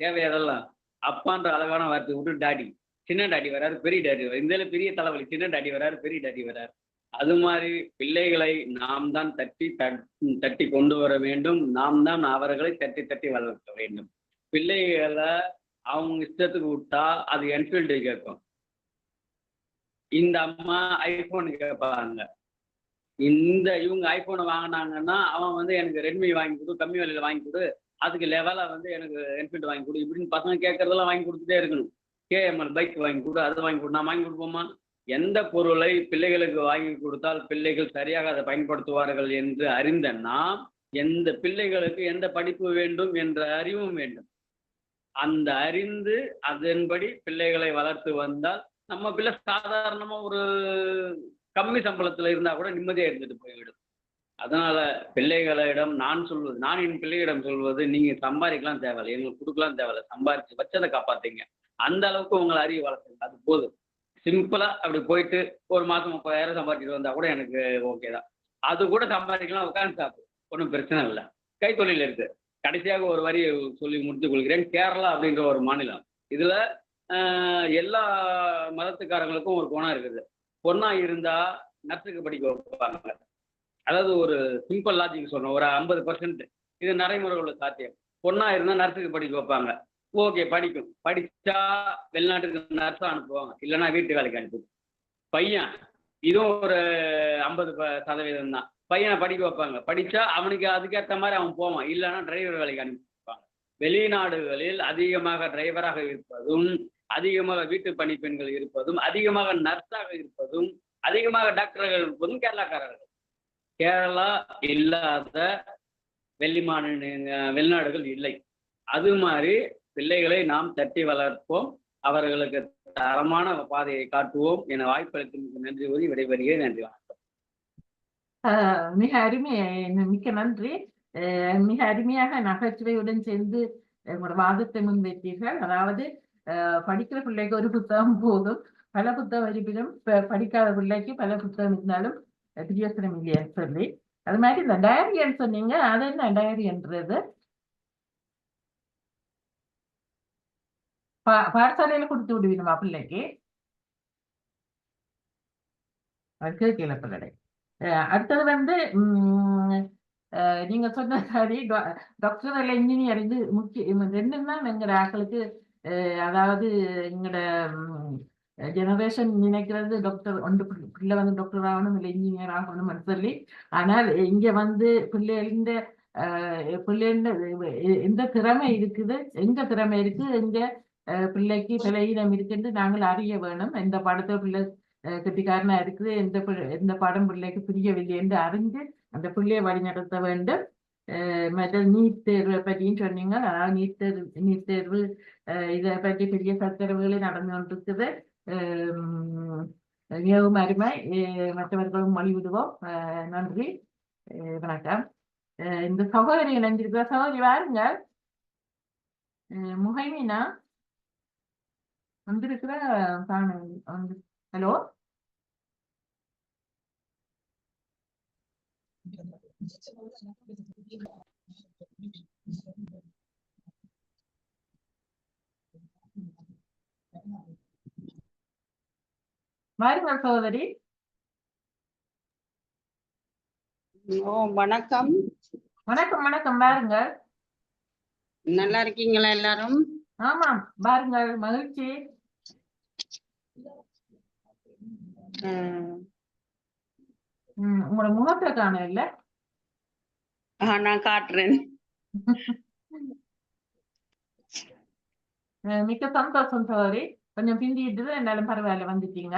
தேவை அதெல்லாம் அப்பான்ற அழகான வார்த்தை விட்டு டாடி. சின்ன டாடி வராரு, பெரிய டாடி வராரு. இந்த பெரிய தலைவலி, சின்ன டாடி வராரு, பெரிய டாடி வராரு. அது மாதிரி பிள்ளைகளை நாம் தான் தட்டி கொண்டு வர வேண்டும். நாம் தான் அவர்களை தட்டி வளர்க்க வேண்டும். பிள்ளைகளை அவங்க இஷ்டத்துக்கு விட்டா அது என்ஃபீல்டு கேட்கும். இந்த அம்மா ஐபோன் கேட்பாங்க. இவங்க ஐபோனை வாங்கினாங்கன்னா அவன் வந்து எனக்கு ரெட்மி வாங்கி கொடு, கம்மி விலையில வாங்கி கொடு, அதுக்கு லெவலா வந்து எனக்கு என்ஃபீல்டு வாங்கி கொடு, இப்படின்னு பசங்க கேட்கறதெல்லாம் வாங்கி கொடுத்துட்டே இருக்கணும். KML பைக் வாங்கி கொடு, அதை வாங்கி கொடு, நான் வாங்கி கொடுப்போமா? எந்த பொருளை பிள்ளைகளுக்கு வாங்கி கொடுத்தால் பிள்ளைகள் சரியாக அதை பயன்படுத்துவார்கள் என்று அறிந்தன்னா எந்த பிள்ளைகளுக்கு எந்த படிப்பு வேண்டும் என்ற அறிவும் வேண்டும். அந்த அறிந்து அதன்படி பிள்ளைகளை வளர்த்து வந்தால் நம்ம பிள்ளை சாதாரணமா ஒரு கம்மி சம்பளத்துல இருந்தா கூட நிம்மதியா இருந்துட்டு போய்விடும். அதனால பிள்ளைகளிடம் நான் என் பிள்ளைகளிடம் சொல்வது, நீங்க சம்பாதிக்கலாம் தேவையில்லை, எங்களுக்கு கொடுக்கலாம் தேவையில்லை, சம்பாதிச்சு வச்சதை காப்பாத்தீங்க, அந்த அளவுக்கு உங்களை அறிவு வளர்த்துங்க, அது போதும். சிம்பிளா அப்படி போயிட்டு ஒரு மாசம் 30,000 சம்பாதிச்சுட்டு வந்தா கூட எனக்கு ஓகே தான். அது கூட சம்பாதிக்கலாம், உட்காந்து சாப்பிடு, ஒன்றும் பிரச்சனை இல்லை. கைத்தொழில் இருக்கு. கடைசியாக ஒரு வரியை சொல்லி முடித்துக் கொள்கிறேன். கேரளா அப்படின்ற ஒரு மாநிலம். இதுல எல்லா மதத்துக்காரங்களுக்கும் ஒரு குணம் இருக்குது. பொண்ணா இருந்தா நர்ஸுக்கு படிக்க வைப்பாங்க. அதாவது ஒரு சிம்பிள் லாஜிக் சொல்றோம், ஒரு 50% இது நடைமுறை உள்ள சாத்தியம். பொண்ணா இருந்தா நர்ஸுக்கு படிக்க வைப்பாங்க. ஓகே, படிக்கும். படிச்சா வெளிநாட்டுக்கு நர்ஸா அனுப்புவாங்க, இல்லைன்னா வீட்டு வேலைக்கு அனுப்புவோம். பையன் இதுவும் ஒரு 50% தான். பையனை படிக்க வைப்பாங்க. படிச்சா அவனுக்கு அதுக்கேற்ற மாதிரி அவன் போவான், இல்லைன்னா டிரைவர் வேலைக்கு அனுப்பிப்பாங்க. வெளிநாடுகளில் அதிகமாக டிரைவராக இருப்பதும், அதிகமாக வீட்டு பணிப்பெண்கள் இருப்பதும், அதிகமாக நர்ஸாக இருப்பதும், அதிகமாக டாக்டர்கள் இருப்பதும் கேரளாக்காரர்கள். கேரளா இல்லாத வெளிநாடுகள் இல்லை. அது மாதிரி பிள்ளைகளை நாம் தட்டி வளர்ப்போம், அவர்களுக்கு தரமான பாதையை காட்டுவோம் என வாய்ப்பளித்து நன்றி கூறி விடைபெறுகிறேன். நன்றி, வணக்கம். மிக மிக்க நன்றி. மிக அருமையாக நகைச்சுவையுடன் சேர்ந்து உங்களோட வாதத்தை முன்வைத்தீர்கள். அதாவது படிக்கிற பிள்ளைக்கு ஒரு புத்தகம் போதும், பல புத்தகம் இருப்பினும் படிக்காத பிள்ளைக்கு பல புத்தகம் இருந்தாலும் பிரியோசனம் இல்லையான்னு சொல்லி, அது மாதிரி இந்த டயரின்னு சொன்னீங்க. அது என்ன டயரின்றது? பாடசாலையில கொடுத்து விடுவீங்களா பிள்ளைக்கு? அது கேட்கல பிள்ளை. அடுத்தது வந்து நீங்க சொன்ன சரி, டாக்டர் இல்ல இன்ஜினியர், இது முக்கியம். ரெண்டும் தான் எங்கட ஆக்களுக்கு, அதாவது எங்கட ஜெனரேஷன் நினைக்கிறது டாக்டர் ஒன்று, பிள்ளை வந்து டாக்டர் ஆகணும் இல்லை இன்ஜினியர் ஆகணும்னு சொல்லி. ஆனால் இங்க வந்து பிள்ளைகளின் எந்த திறமை இருக்குது, எங்க திறமை இருக்கு, எங்க பிள்ளைக்கு பலகீனம் இருக்குன்னு நாங்கள் அறிய வேணும். எந்த பாடத்தை பிள்ளை கெட்டிக்காரனா இருக்குது, எந்த பாடம் பிள்ளைக்கு புரியவில்லை என்று அறிந்து அந்த பிள்ளையை வழிநடத்த வேண்டும். மற்ற நீட் தேர்வை பற்றியும் சொன்னீங்க. அதாவது நீட் தேர்வு இதை பற்றி பெரிய சச்சரவுகளை நடந்து கொண்டிருக்குது. மிகவும் அருமை. மற்றவர்களும் மொழிவிடுவோம். நன்றி, வணக்கம். இந்த சகோதரி இணைஞ்சிருக்கிற சகோதரி வாருங்க. முஹைமினா வந்திருக்கிற ஹலோ, வாருங்கள் சகோதரி. வணக்கம். வணக்கம் வணக்கம், பாருங்கள். நல்லா இருக்கீங்களா எல்லாரும்? ஆமாம், பாருங்கள், மகிழ்ச்சி. உங்களோட முகத்தை காண இல்ல? நான் காட்டுறேன். மிக்க சந்தோஷம் சகோதரி. கொஞ்சம் பிந்திட்டு என்னாலும் பரவாயில்ல, வந்துட்டீங்க.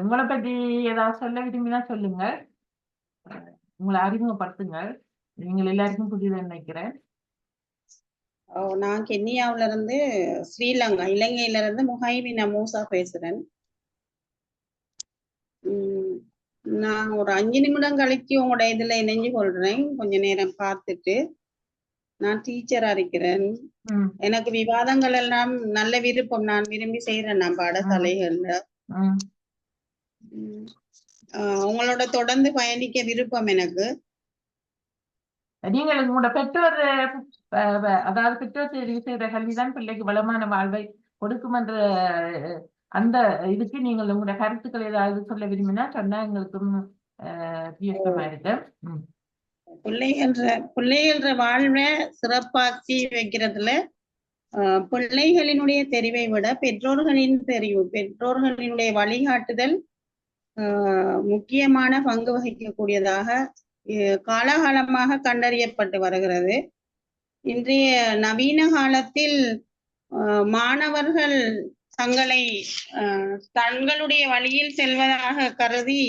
உங்களை பற்றி ஏதாவது சொல்ல விரும்பினா சொல்லுங்க, உங்களை அறிமுகப்படுத்துங்க. நீங்கள் எல்லாருக்கும் புதியதை நினைக்கிறேன். நான் கென்யாவில இருந்து, ஸ்ரீலங்கா இலங்கையில இருந்து முஹைமினா மூசா பேசுறேன். நான் ஒரு 5 நிமிடம் கழிச்சு உங்களோட இதுல இணைஞ்சு கொள்றேன். கொஞ்ச நேரம் பார்த்துட்டு. நான் டீச்சரா இருக்கிறேன். எனக்கு விவாதங்கள் எல்லாம் நல்ல விருப்பம், நான் விரும்பி செய்யறேன். நான் பாடசாலைகள்ல உங்களோட தொடர்ந்து பயணிக்க விருப்பம் எனக்கு. நீங்கள் உங்களோட பெற்றோர், அதாவது பெற்றோர் தெரிவு செய்த கல்விதான் பிள்ளைக்கு வளமான வாழ்வை கொடுக்கும் என்ற அந்த இதுக்கு நீங்கள் உங்களோட கருத்துக்கள் ஏதாவது சொல்ல விரும்பினா சொன்னா எங்களுக்கும் பிரியமா இருக்கு. பிள்ளைகள வாழ்வை சிறப்பாக்கி வைக்கிறதுல பிள்ளைகளினுடைய தெரிவை விட பெற்றோர்களின் தெரிவு, பெற்றோர்களினுடைய வழிகாட்டுதல் முக்கியமான பங்கு வகிக்கக்கூடியதாக காலகாலமாக கண்டறியப்பட்டு வருகிறது. இன்றைய நவீன காலத்தில் மாணவர்கள் தங்களுடைய வழியில் செல்வதாக கருதி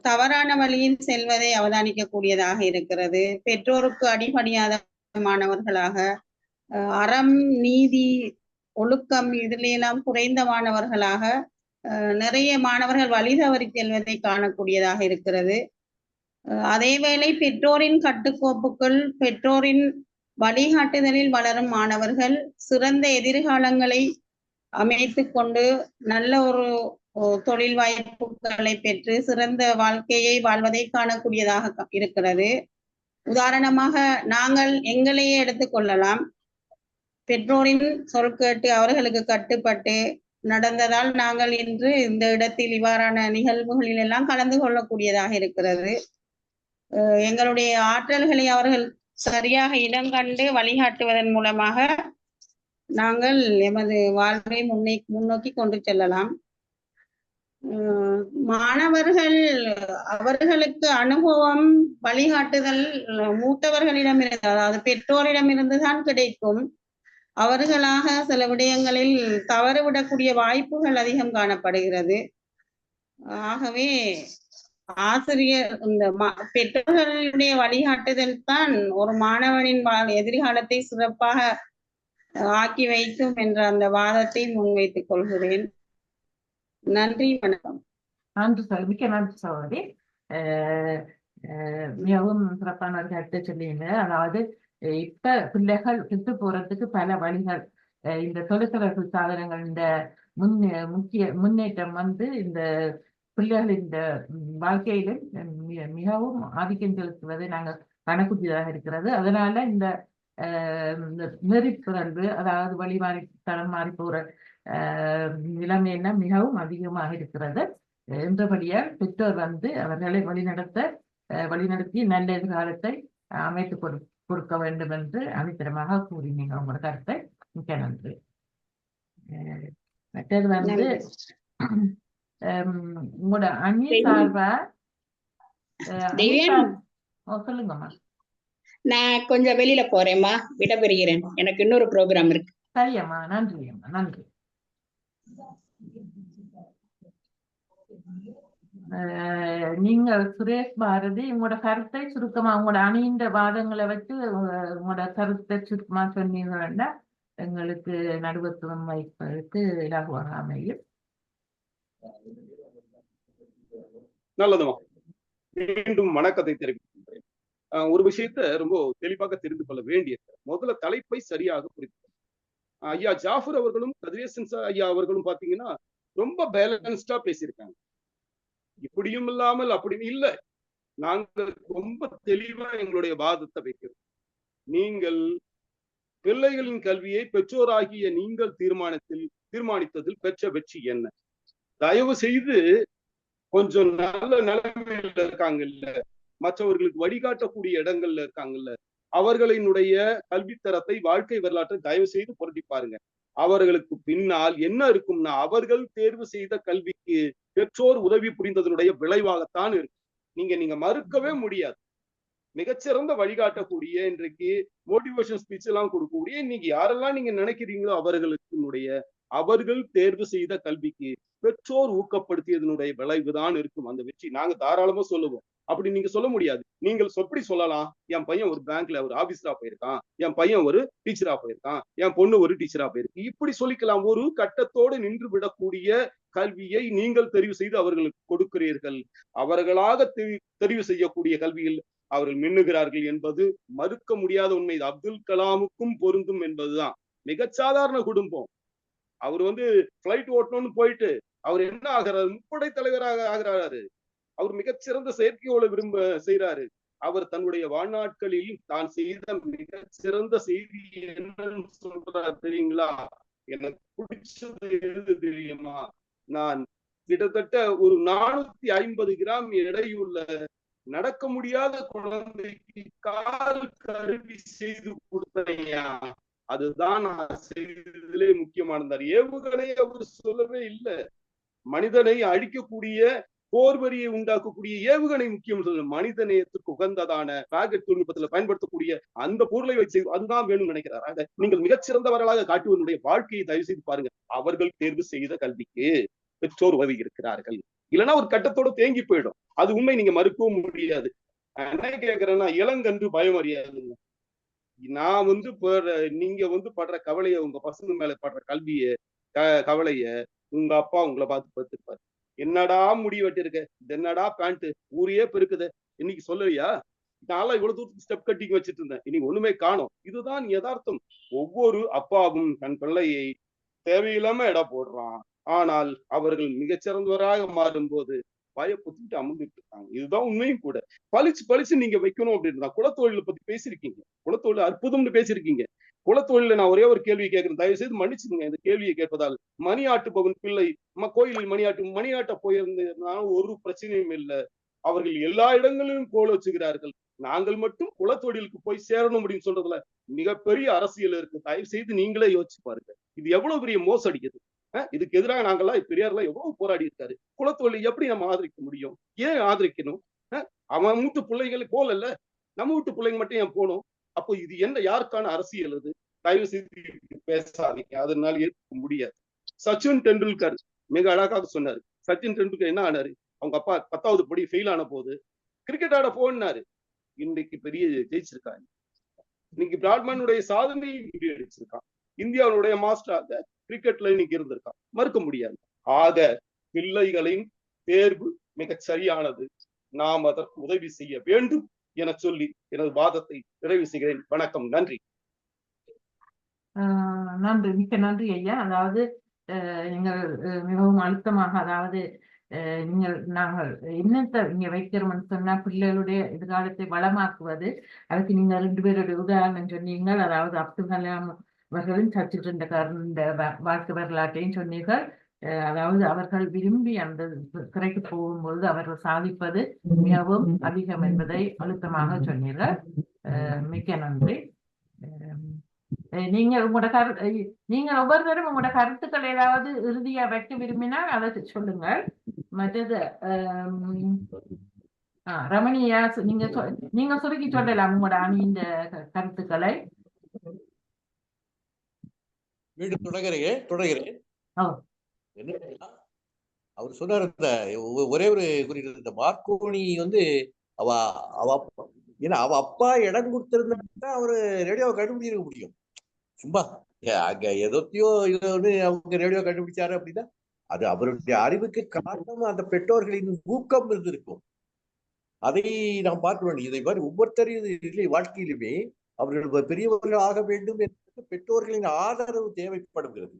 தவறான வழியில் செல்வதை அவதானிக்கக்கூடியதாக இருக்கிறது. பெற்றோருக்கு அடிபணியாத மாணவர்களாக, அறம், நீதி, ஒழுக்கம் இதிலெல்லாம் குறைந்த மாணவர்களாக நிறைய மாணவர்கள் வழி தவறி செல்வதை காணக்கூடியதாக இருக்கிறது. அதேவேளை பெற்றோரின் கட்டுக்கோப்புக்குள், பெற்றோரின் வழிகாட்டுதலில் வளரும் மாணவர்கள் சிறந்த எதிர்காலங்களை அமைத்து கொண்டு நல்ல ஒரு தொழில் வாய்ப்புகளை பெற்று சிறந்த வாழ்க்கையை வாழ்வதை காணக்கூடியதாக இருக்கிறது. உதாரணமாக நாங்கள் எங்களையே எடுத்துக்கொள்ளலாம். பெற்றோரின் சொல் கேட்டு அவர்களுக்கு கட்டுப்பட்டு நடந்ததால் நாங்கள் இன்று இந்த இடத்தில் இவ்வாறான நிகழ்வுகளில் எல்லாம் கலந்து கொள்ளக்கூடியதாக இருக்கிறது. எங்களுடைய ஆற்றல்களை அவர்கள் சரியாக இனங்கண்டு வழிகாட்டுவதன் மூலமாக நாங்கள் எமது வாழ்வை முன்னோக்கி கொண்டு செல்லலாம். மாணவர்கள் அவர்களுக்கு அனுபவம், வழிகாட்டுதல் மூத்தவர்களிடமிருந்து, அதாவது பெற்றோரிடமிருந்து தான் கிடைக்கும். அவர்களாக சில விடயங்களில் தவறுவிடக்கூடிய வாய்ப்புகள் அதிகம் காணப்படுகிறது. ஆகவே ஆசிரியர் இந்த பெற்றோர்களுடைய வழிகாட்டுதல் தான் ஒரு மாணவனின் எதிர்காலத்தை சிறப்பாக ஆக்கி வைக்கும் என்ற அந்த வாதத்தை முன்வைத்துக் கொள்கிறேன். நன்றி, வணக்கம். நன்றி சார், மிக்க நன்றி சகோதரி. மிகவும் சிறப்பான ஒரு கருத்தை சொல்லிங்க. அதாவது இப்ப பிள்ளைகள் கெட்டு போறதுக்கு பல வழிகள். இந்த தொலைத்தொடர்பு சாதனங்கள் இந்த முன்னேற்றம் இந்த பிள்ளைகளின் இந்த வாழ்க்கையிலும் மிகவும் ஆதிக்கம் செலுத்துவதை நாங்கள் காணக்கூடியதாக இருக்கிறது. அதனால இந்த நெறிப்பிறழ்வு, அதாவது வழி மாறி தரம் மாறி போற நிலைமையெல்லாம் மிகவும் அதிகமாக இருக்கிறது. என்றபடியால் பெற்றோர் அவர்களை வழிநடத்தி நல்ல எதிர்காலத்தை அமைத்து கொடுக்க வேண்டும் என்று அனைத்தரமாக கூறினீங்க உங்களோட கருத்தை. மிக்க நன்றி. மற்றது உங்களோட அணி சார்பா சொல்லுங்கம்மா. நான் கொஞ்சம் வெளியில போறேம்மா, விடைபெறுகிறேன். எனக்கு இன்னொரு ப்ரோக்ராம் இருக்கு. சரியம்மா, நன்றி அம்மா, நன்றி. நீங்க சுரேஷ் பாரதி, உங்களோட கருத்தை சுருக்கமா, உங்களோட அணியின் வாதங்களை வச்சு உங்களோட கருத்தை சுருக்கமா சொன்னீங்கன்னா எங்களுக்கு நடுவத்துவம் வைப்பதற்கு இலகுவாக அமையும். நல்லதுமா. மீண்டும் வணக்கத்தை தெரிவிக்கின்றேன். ஒரு விஷயத்த ரொம்ப தெளிவாக தெரிந்து கொள்ள வேண்டியது, முதல்ல தலைப்பை சரியாக புரிந்து ஐயா ஜாஃபர் அவர்களும் கதிரேசன் ஐயா அவர்களும் பாத்தீங்கன்னா ரொம்ப பேலன்ஸ்டா பேசியிருக்காங்க. இப்படியும் இல்லாமல் அப்படின்னு இல்லை. நாங்கள் ரொம்ப தெளிவா எங்களுடைய வாதத்தை வைக்கிறோம். நீங்கள் பிள்ளைகளின் கல்வியை பெற்றோராகிய நீங்கள் தீர்மானித்ததில் பெற்ற வெற்றி என்ன? தயவு செய்து கொஞ்சம் நல்ல நிலைமையில இருக்காங்கல்ல, மற்றவர்களுக்கு வழிகாட்டக்கூடிய இடங்கள்ல இருக்காங்கல்ல, அவர்களினுடைய கல்வித்தரத்தை, வாழ்க்கை வரலாற்றை தயவு செய்து புரட்டி பாருங்க. அவர்களுக்கு பின்னால் என்ன இருக்கும்னா, அவர்கள் தேர்வு செய்த கல்விக்கு பெற்றோர் உதவி புரிந்ததனுடைய விளைவாகத்தான் இருக்கு. நீங்க மறுக்கவே முடியாது. மிகச்சிறந்த வழிகாட்டக்கூடிய, இன்றைக்கு மோட்டிவேஷன் ஸ்பீச் எல்லாம் கொடுக்கக்கூடிய, இன்னைக்கு யாரெல்லாம் நீங்க நினைக்கிறீங்களோ அவர்கள் தேர்வு செய்த கல்விக்கு பெற்றோர் ஊக்கப்படுத்தியதனுடைய விளைவுதான் இருக்கும் அந்த வெற்றி. நாங்க தாராளமா சொல்லுவோம். அப்படி நீங்க சொல்ல முடியாது. நீங்கள் எப்படி சொல்லலாம்? என் பையன் ஒரு பேங்க்ல ஒரு ஆபீசரா போயிருக்கான், என் பையன் ஒரு டீச்சரா போயிருக்கான், என் பொண்ணு ஒரு டீச்சரா போயிருக்கு, இப்படி சொல்லிக்கலாம். ஒரு கட்டத்தோடு நின்று விடக்கூடிய கல்வியை நீங்கள் தெரிவு செய்து அவர்களுக்கு கொடுக்கிறீர்கள். அவர்களாக தெரிவு செய்யக்கூடிய கல்வியில் அவர்கள் மின்னுகிறார்கள் என்பது மறுக்க முடியாத உண்மை. அப்துல் கலாமுக்கும் பொருந்தும் என்பதுதான். மிகச்சாதாரண குடும்பம். அவர் பிளைட் ஓட்டணும்னு போயிட்டு அவர் என்ன ஆகிறாரு? முப்படை தலைவராக ஆகிறாரு. அவர் மிகச்சிறந்த செயற்கையோட செய்யறாரு. அவர் தன்னுடைய வாழ்நாட்களில் தான் செய்த மிகச்சிறந்த செய்தி என்னன்னு சொல்றாரு தெரியுங்களா? எனக்கு பிடிச்சது எழுது தெரியுமா? நான் கிட்டத்தட்ட ஒரு 450 கிராம் எடையுள்ள நடக்க முடியாத குழந்தைக்கு கால் கருவி செய்து கொடுத்தனையா, அதுதான் நான் செய்ததிலே முக்கியமானதார். ஏவுகணை அவர் சொல்லவே இல்லை. மனிதனை அழிக்கக்கூடிய போர் வரியை உண்டாக்கக்கூடிய ஏவுகணை முக்கியம். மனித நேயத்துக்கு உகந்ததான ராக்கெட் தொழில்நுட்பத்துல பயன்படுத்தக்கூடிய அந்த பொருளை வச்சு அதுதான் வேணும்னு நினைக்கிறார். நீங்கள் மிகச்சிறந்தவர்களாக காட்டுவதனுடைய வாழ்க்கையை தயவு செய்து பாருங்க. அவர்கள் தேர்வு செய்த கல்விக்கு பெற்றோர் உதவி இருக்கிறார்கள். இல்லைன்னா ஒரு கட்டத்தோட தேங்கி போயிடும். அது உண்மை, நீங்க மறுக்கவும் முடியாது. என்ன கேக்குறேன்னா, இளங்கன்று பயம் அறியாதுங்க. நான் நீங்க படுற கவலைய, உங்க பசங்க மேல படுற கவலைய உங்க அப்பா உங்களை பார்த்துப்பாரு. என்னடா முடி வெட்டிருக்க, இது என்னடா பேண்ட், ஊரையே பெருக்குது, இன்னைக்கு சொல்லலையா? நான் இவ்வளவு தூரத்துக்கு ஸ்டெப் கட்டிங் வச்சுட்டு இருந்தேன், இன்னைக்கு ஒண்ணுமே காணோம். இதுதான் யதார்த்தம். ஒவ்வொரு அப்பாவும் தன் பிள்ளையை தேவையில்லாம எடை போடுறான். ஆனால் அவர்கள் மிகச்சிறந்தவராக மாறும்போது பயப்பட்டு அமர்ந்துட்டு இருக்காங்க. இதுதான் உண்மையும் கூட. பழிச்சு நீங்க வைக்கணும் அப்படின்னா, குலத்தொழிலை பத்தி பேசியிருக்கீங்க, குலத்தொழில் அற்புதம்னு பேசியிருக்கீங்க. குலத்தொழில நான் ஒரே ஒரு கேள்வி கேட்கிறேன், தயவு செய்து மன்னிச்சுங்க இந்த கேள்வியை கேட்பதால். மணியாட்டுபவன் பிள்ளை கோயிலில் மணியாட்ட போயிருந்தாலும் ஒரு பிரச்சனையும் இல்லை. அவர்கள் எல்லா இடங்களிலும் கோல வச்சுக்கிறார்கள். நாங்கள் மட்டும் குலத்தொழிலுக்கு போய் சேரணும் அப்படின்னு சொல்றதுல மிகப்பெரிய அரசியல் இருக்கு. தயவு செய்து நீங்களே யோசிச்சு பாருங்க. இது எவ்வளவு பெரிய மோசடிக்குது. இதுக்கு எதிராக நாங்கெல்லாம் பெரியார்லாம் எவ்வளவு போராடி இருக்காரு. குலத்தொழில் எப்படி நம்ம ஆதரிக்க முடியும்? ஏன் ஆதரிக்கணும்? அவன் வீட்டு பிள்ளைகளை போல நம்ம வீட்டு பிள்ளைங்க மட்டும் ஏன் போகணும்? அப்போ இது என்ன, யாருக்கான அரசியல்? அது தயவு செய்து பேசாதீங்க, அதனால ஏற்க முடியாது. சச்சின் டெண்டுல்கர் மிக அழகாக சொன்னாரு. சச்சின் டெண்டுல்கர் என்ன ஆனாரு? அவங்க அப்பா 10வது படி ஃபெயில் ஆன போது கிரிக்கெட் ஆட போனாரு. இன்னைக்கு பெரிய ஜெயிச்சிருக்காங்க. இன்னைக்கு பிராட்மேனுடைய சாதனையை முறியடிச்சிருக்கான். இந்தியாவுடைய மாஸ்டராக கிரிக்கெட்ல இன்னைக்கு இருந்திருக்கான், மறுக்க முடியாது. ஆக பிள்ளைகளின் தேர்வு மிக சரியானது. நாம் அதற்கு உதவி செய்ய வேண்டும் என சொல்லி எனது வாதத்தை நிறைவு செய்கிறேன். வணக்கம், நன்றி. நன்றி, மிக்க நன்றி ஐயா. அதாவது நீங்கள் மிகவும் அழுத்தமாக, அதாவது நாங்கள் என்னத்தை இங்க வைக்கிறோம்னு சொன்னா பிள்ளைகளுடைய எதிர்காலத்தை வளமாக்குவது. அதுக்கு நீங்க 2 பேருடைய உதாரணம் சொன்னீங்க. அதாவது அப்துல் கலாம் அவர்களும் சச்சின் டெண்டுல்கர் வாழ்க்கை வரலாற்றையும் சொன்னீர்கள். அதாவது அவர்கள் விரும்பி அந்த துறைக்கு போகும்போது அவர்கள் சாதிப்பது மிகவும் அதிகம் என்பதை அழுத்தமாக சொன்னீர்கள். மிக்க நன்றி. நீங்கள் ஒவ்வொருவரும் உங்களோட கருத்துக்கள் ஏதாவது இறுதியா வைக்க விரும்பினால் அதை சொல்லுங்கள். மற்றது ரமணியா, நீங்க சுருக்கி சொல்லலாம் உங்களோட அணியின் கருத்துக்களை. மீண்டும் தொடர்கிறேன். அவர் சொன்னார், ஒரே ஒரு குறிப்பிட்ட, இந்த மார்க்கோனி அவ அப்பா இடம் கொடுத்திருந்தா அவரு ரேடியோவை கண்டுபிடிக்க முடியும். சும்மா அங்க எதோத்தையோ அவங்க ரேடியோ கண்டுபிடிச்சாரு அப்படின்னா அது அவருடைய அறிவுக்கு காரணம் அந்த பெற்றோர்களின் ஊக்கம் இருந்திருக்கும். அதை நாம் பார்க்க வேண்டும். இதை மாதிரி ஒவ்வொருத்தரையும் வாழ்க்கையிலுமே அவர்கள் பெரியவர்கள் ஆக வேண்டும் என்பதற்கு பெற்றோர்களின் ஆதரவு தேவைப்படுகிறது.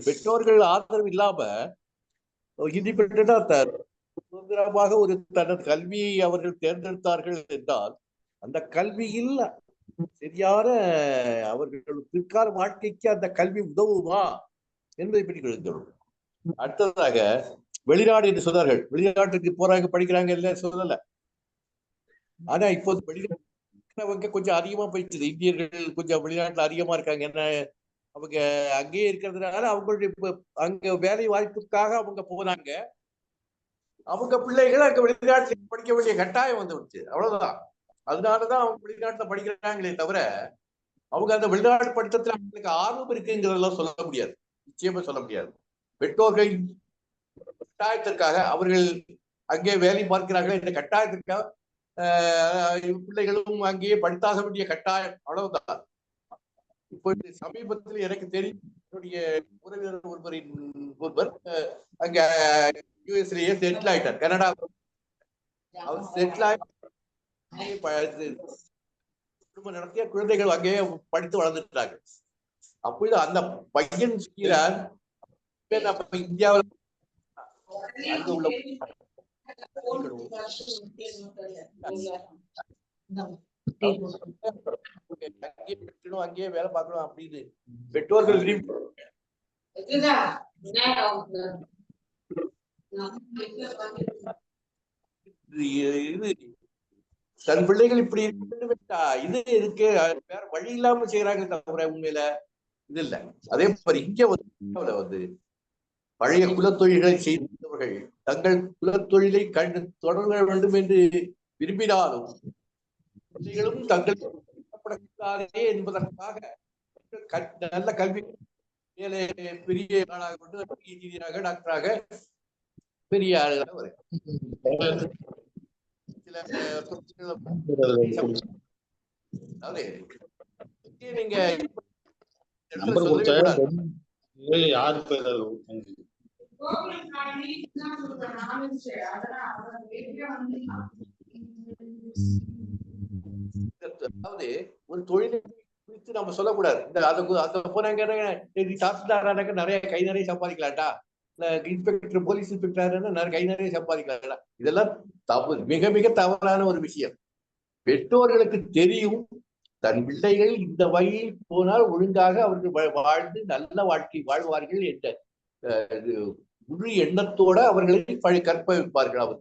பெற்றோர்கள் ஆதரவு இல்லாம இண்டிபெண்டா சுதந்திரமாக ஒரு தனது கல்வியை அவர்கள் தேர்ந்தெடுத்தார்கள் என்றால் அந்த கல்வியில் சரியான அவர்கள் பிற்கால வாழ்க்கைக்கு அந்த கல்வி உதவுமா என்பதை பற்றி எழுந்தோம். அடுத்ததாக வெளிநாடு என்று சொன்னார்கள். வெளிநாட்டுக்கு போறாங்க, படிக்கிறாங்க, இல்ல சொல்லல. ஆனா இப்போது வெளிநாட்டு கொஞ்சம் அதிகமா போயிட்டு, இந்தியர்கள் கொஞ்சம் வெளிநாட்டுல அதிகமா இருக்காங்க. என்ன, அவங்க அங்கேயே இருக்கிறதுனால அவங்களுடைய அங்க வேலை வாய்ப்புக்காக அவங்க போனாங்க. அவங்க பிள்ளைகள் அங்க வெளிநாட்டுல படிக்க வேண்டிய கட்டாயம் வந்து விடுச்சு, அவ்வளவுதான். அதனாலதான் அவங்க வெளிநாட்டுல படிக்கிறாங்களே தவிர அவங்க அந்த வெளிநாட்டு படித்தத்துல அவங்களுக்கு ஆர்வம் இருக்குங்கிறதெல்லாம் சொல்ல முடியாது, நிச்சயமா சொல்ல முடியாது. பெற்றோர்களின் கட்டாயத்திற்காக அவர்கள் அங்கே வேலை பார்க்கிறார்கள் என்ற கட்டாயத்திற்காக பிள்ளைகளும் அங்கேயே படித்தாக வேண்டிய கட்டாயம், அவ்வளவுதான். இப்போ சமீபத்தில் எனக்கு தெரியும், என்னுடைய உறவினர் ஒருவர் அங்க யுஎஸ்லயே செட்டில் ஆயிட்டார், கனடா. அவர் செட்டில் ஆகி குடும்பம் நடத்திய குழந்தைகள் அங்கேயே படித்து வளர்ந்துட்டாங்க. அப்பொழுது அந்த பையன் சொல்கிறார், இந்தியாவில் அங்க உள்ள அங்கேயே வேலை பார்க்கணும் அப்படின்னு பெற்றோர்கள் விரும்பி தன் பிள்ளைகள் இப்படி இது இருக்கு, வேற வழி இல்லாம செய்யறாங்க தவிர உண்மையில இது இல்ல. அதே மாதிரி இங்க வந்து பழைய குலத்தொழில்களை செய்தவர்கள் தங்கள் குலத்தொழிலை தொடர வேண்டும் என்று விரும்பினாலும் தங்கள் என்பதற்காக நல்ல கல்வி மேலே பெரிய ஆளாக கொண்டு இன்ஜினியராக டாக்டராக பெரிய ஆளுநர் நீங்க யாரு பேர் அதாவது ஒரு தொழிலை குறித்து நம்ம சொல்லக்கூடாது. அந்த போனாங்க நிறைய கை நிறைய சம்பாதிக்கலாம்டா, இன்ஸ்பெக்டர் போலீஸ் இன்ஸ்பெக்டர் கை நிறைய சம்பாதிக்கலாம். இதெல்லாம் தப்பு, மிக மிக தவறான ஒரு விஷயம். பெற்றோர்களுக்கு தெரியும் தன் பிள்ளைகள் இந்த வழியில் போனால் ஒழுங்காக அவர்கள் வாழ்ந்து நல்ல வாழ்க்கை வாழ்வார்கள் என்ற முழு எண்ணத்தோட அவர்களை கற்ப வைப்பார்கள்.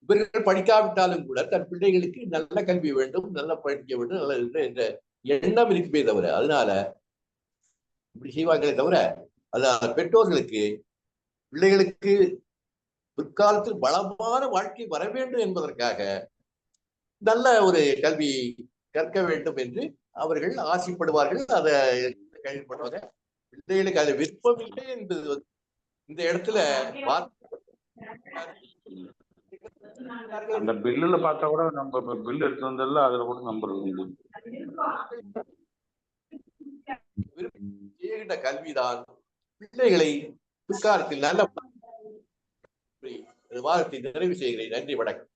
இவர்கள் படிக்காவிட்டாலும் கூட தன் பிள்ளைகளுக்கு நல்ல கல்வி வேண்டும், நல்ல படிக்க வேண்டும், நல்ல என்ற எண்ணம் இருக்குமே தவிர, அதனால இப்படி செய்வாங்களே தவிர, அதனால பெற்றோர்களுக்கு பிள்ளைகளுக்கு பிற்காலத்தில் வளமான வாழ்க்கை வர வேண்டும் என்பதற்காக நல்ல ஒரு கல்வி கற்க வேண்டும் என்று அவர்கள் ஆசைப்படுவார்கள். அதை கேள்விப்படுவாங்க. பிள்ளைகளுக்கு அது விருப்பம் இல்லை என்பது இந்த இடத்துல அந்த பில்லுல பார்த்தா கூட நம்ம பில் எடுத்து வந்ததில்ல, அதுல கூட நம்பர் செய்கின்ற கல்விதான் பிள்ளைகளை பிற்காலத்தில் நல்ல வாதத்தை நிறைவு செய்கிறேன். நன்றி, வணக்கம்.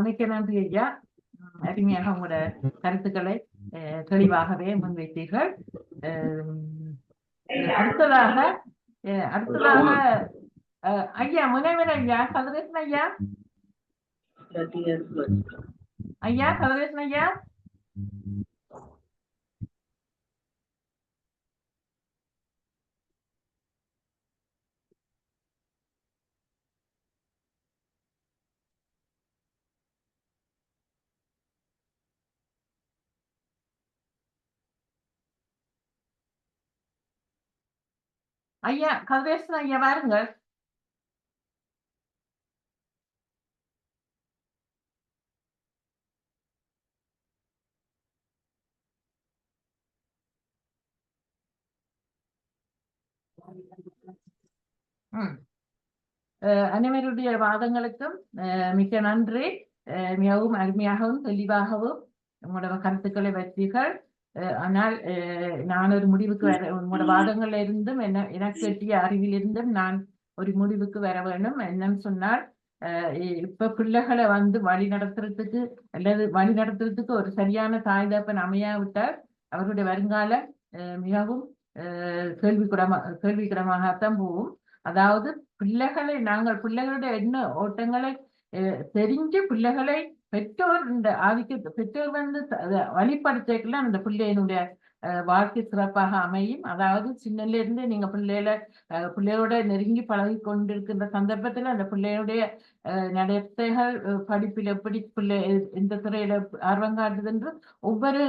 மிக்க நன்றி ஐயா. அருமையாக உங்களோட கருத்துக்களை தெளிவாகவே முன்வைத்தீர்கள். அடுத்ததாக ஐயா முனைவர் ஐயா கதிரேசன் ஐயா கதிரேசன் ஐயா ஐயா கதிரேசன் ஐயா வாருங்கள். அனைவருடைய வாதங்களுக்கும் மிக்க நன்றி. மிகவும் அருமையாகவும் தெளிவாகவும் உங்களோட கருத்துக்களை வைத்தீர்கள். ஆனால் நான் ஒரு முடிவுக்கு உங்களோட வாதங்கள்ல இருந்தும் எனக்கு எட்டிய அறிவிலிருந்தும் நான் ஒரு முடிவுக்கு வர வேண்டும். என்னன்னு சொன்னால், இப்ப பிள்ளைகளை வழி நடத்துறதுக்கு அல்லது வழி நடத்துறதுக்கு ஒரு சரியான தாய் தகப்பன் அமையாவிட்டால் அவருடைய வருங்காலம் மிகவும் கேள்விக்கிடமாகத்தான் போகும். அதாவது நாங்கள் பிள்ளைகளுடைய எண்ண ஓட்டங்களை தெரிஞ்சு பிள்ளைகளை பெற்றோர் பெற்றோர் வழிபடுத்தல அந்த பிள்ளையினுடைய வாழ்க்கை சிறப்பாக அமையும். அதாவது சின்னல இருந்து நீங்க பிள்ளையோட நெருங்கி பழகி கொண்டிருக்கின்ற சந்தர்ப்பத்துல அந்த பிள்ளையுடைய நடத்தைகள் படிப்பில் எப்படி பிள்ளை எந்த துறையில ஆர்வம் காட்டுது என்று ஒவ்வொரு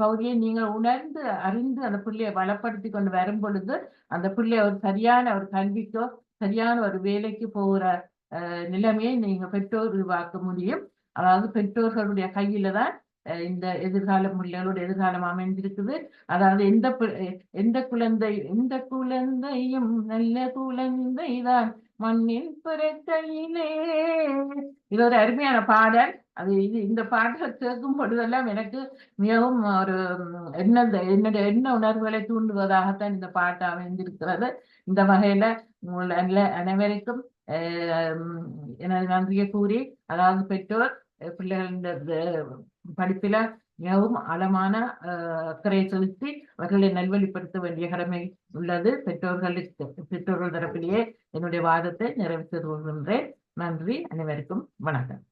பகுதியை நீங்கள் உணர்ந்து அறிந்து அந்த பிள்ளையை வளப்படுத்தி கொண்டு வரும் பொழுது அந்த பிள்ளை ஒரு சரியான ஒரு கல்விக்கோ சரியான ஒரு வேலைக்கு போகிற நிலைமையை நீங்க பெற்றோர் உருவாக்க முடியும். அதாவது பெற்றோர்களுடைய கையில தான் இந்த பிள்ளைகளோட எதிர்காலம் அமைந்திருக்குது. அதாவது எந்த குழந்தையும் நல்ல குழந்தைதான் மண்ணில் பிறக்கையிலே. இது ஒரு அருமையான பாடல். இந்த பாடலை கேட்கும் பொழுதெல்லாம் எனக்கு மிகவும் ஒரு என்னுடைய எண்ண உணர்வுகளை தூண்டுவதாகத்தான் இந்த பாட்டு அமைந்திருக்கிறது. இந்த வகையில உங்கள் அனைவருக்கும் எனது நன்றியை கூறி, அதாவது பெற்றோர் பிள்ளைகள் படிப்பில மிகவும் ஆழமான அக்கறை செலுத்தி அவர்களை நல்வழிப்படுத்த வேண்டிய கடமை உள்ளது. பெற்றோர்கள் தரப்பிலேயே என்னுடைய வாதத்தை நிறைவேற்றி கொள்கின்றேன். நன்றி, அனைவருக்கும் வணக்கம்.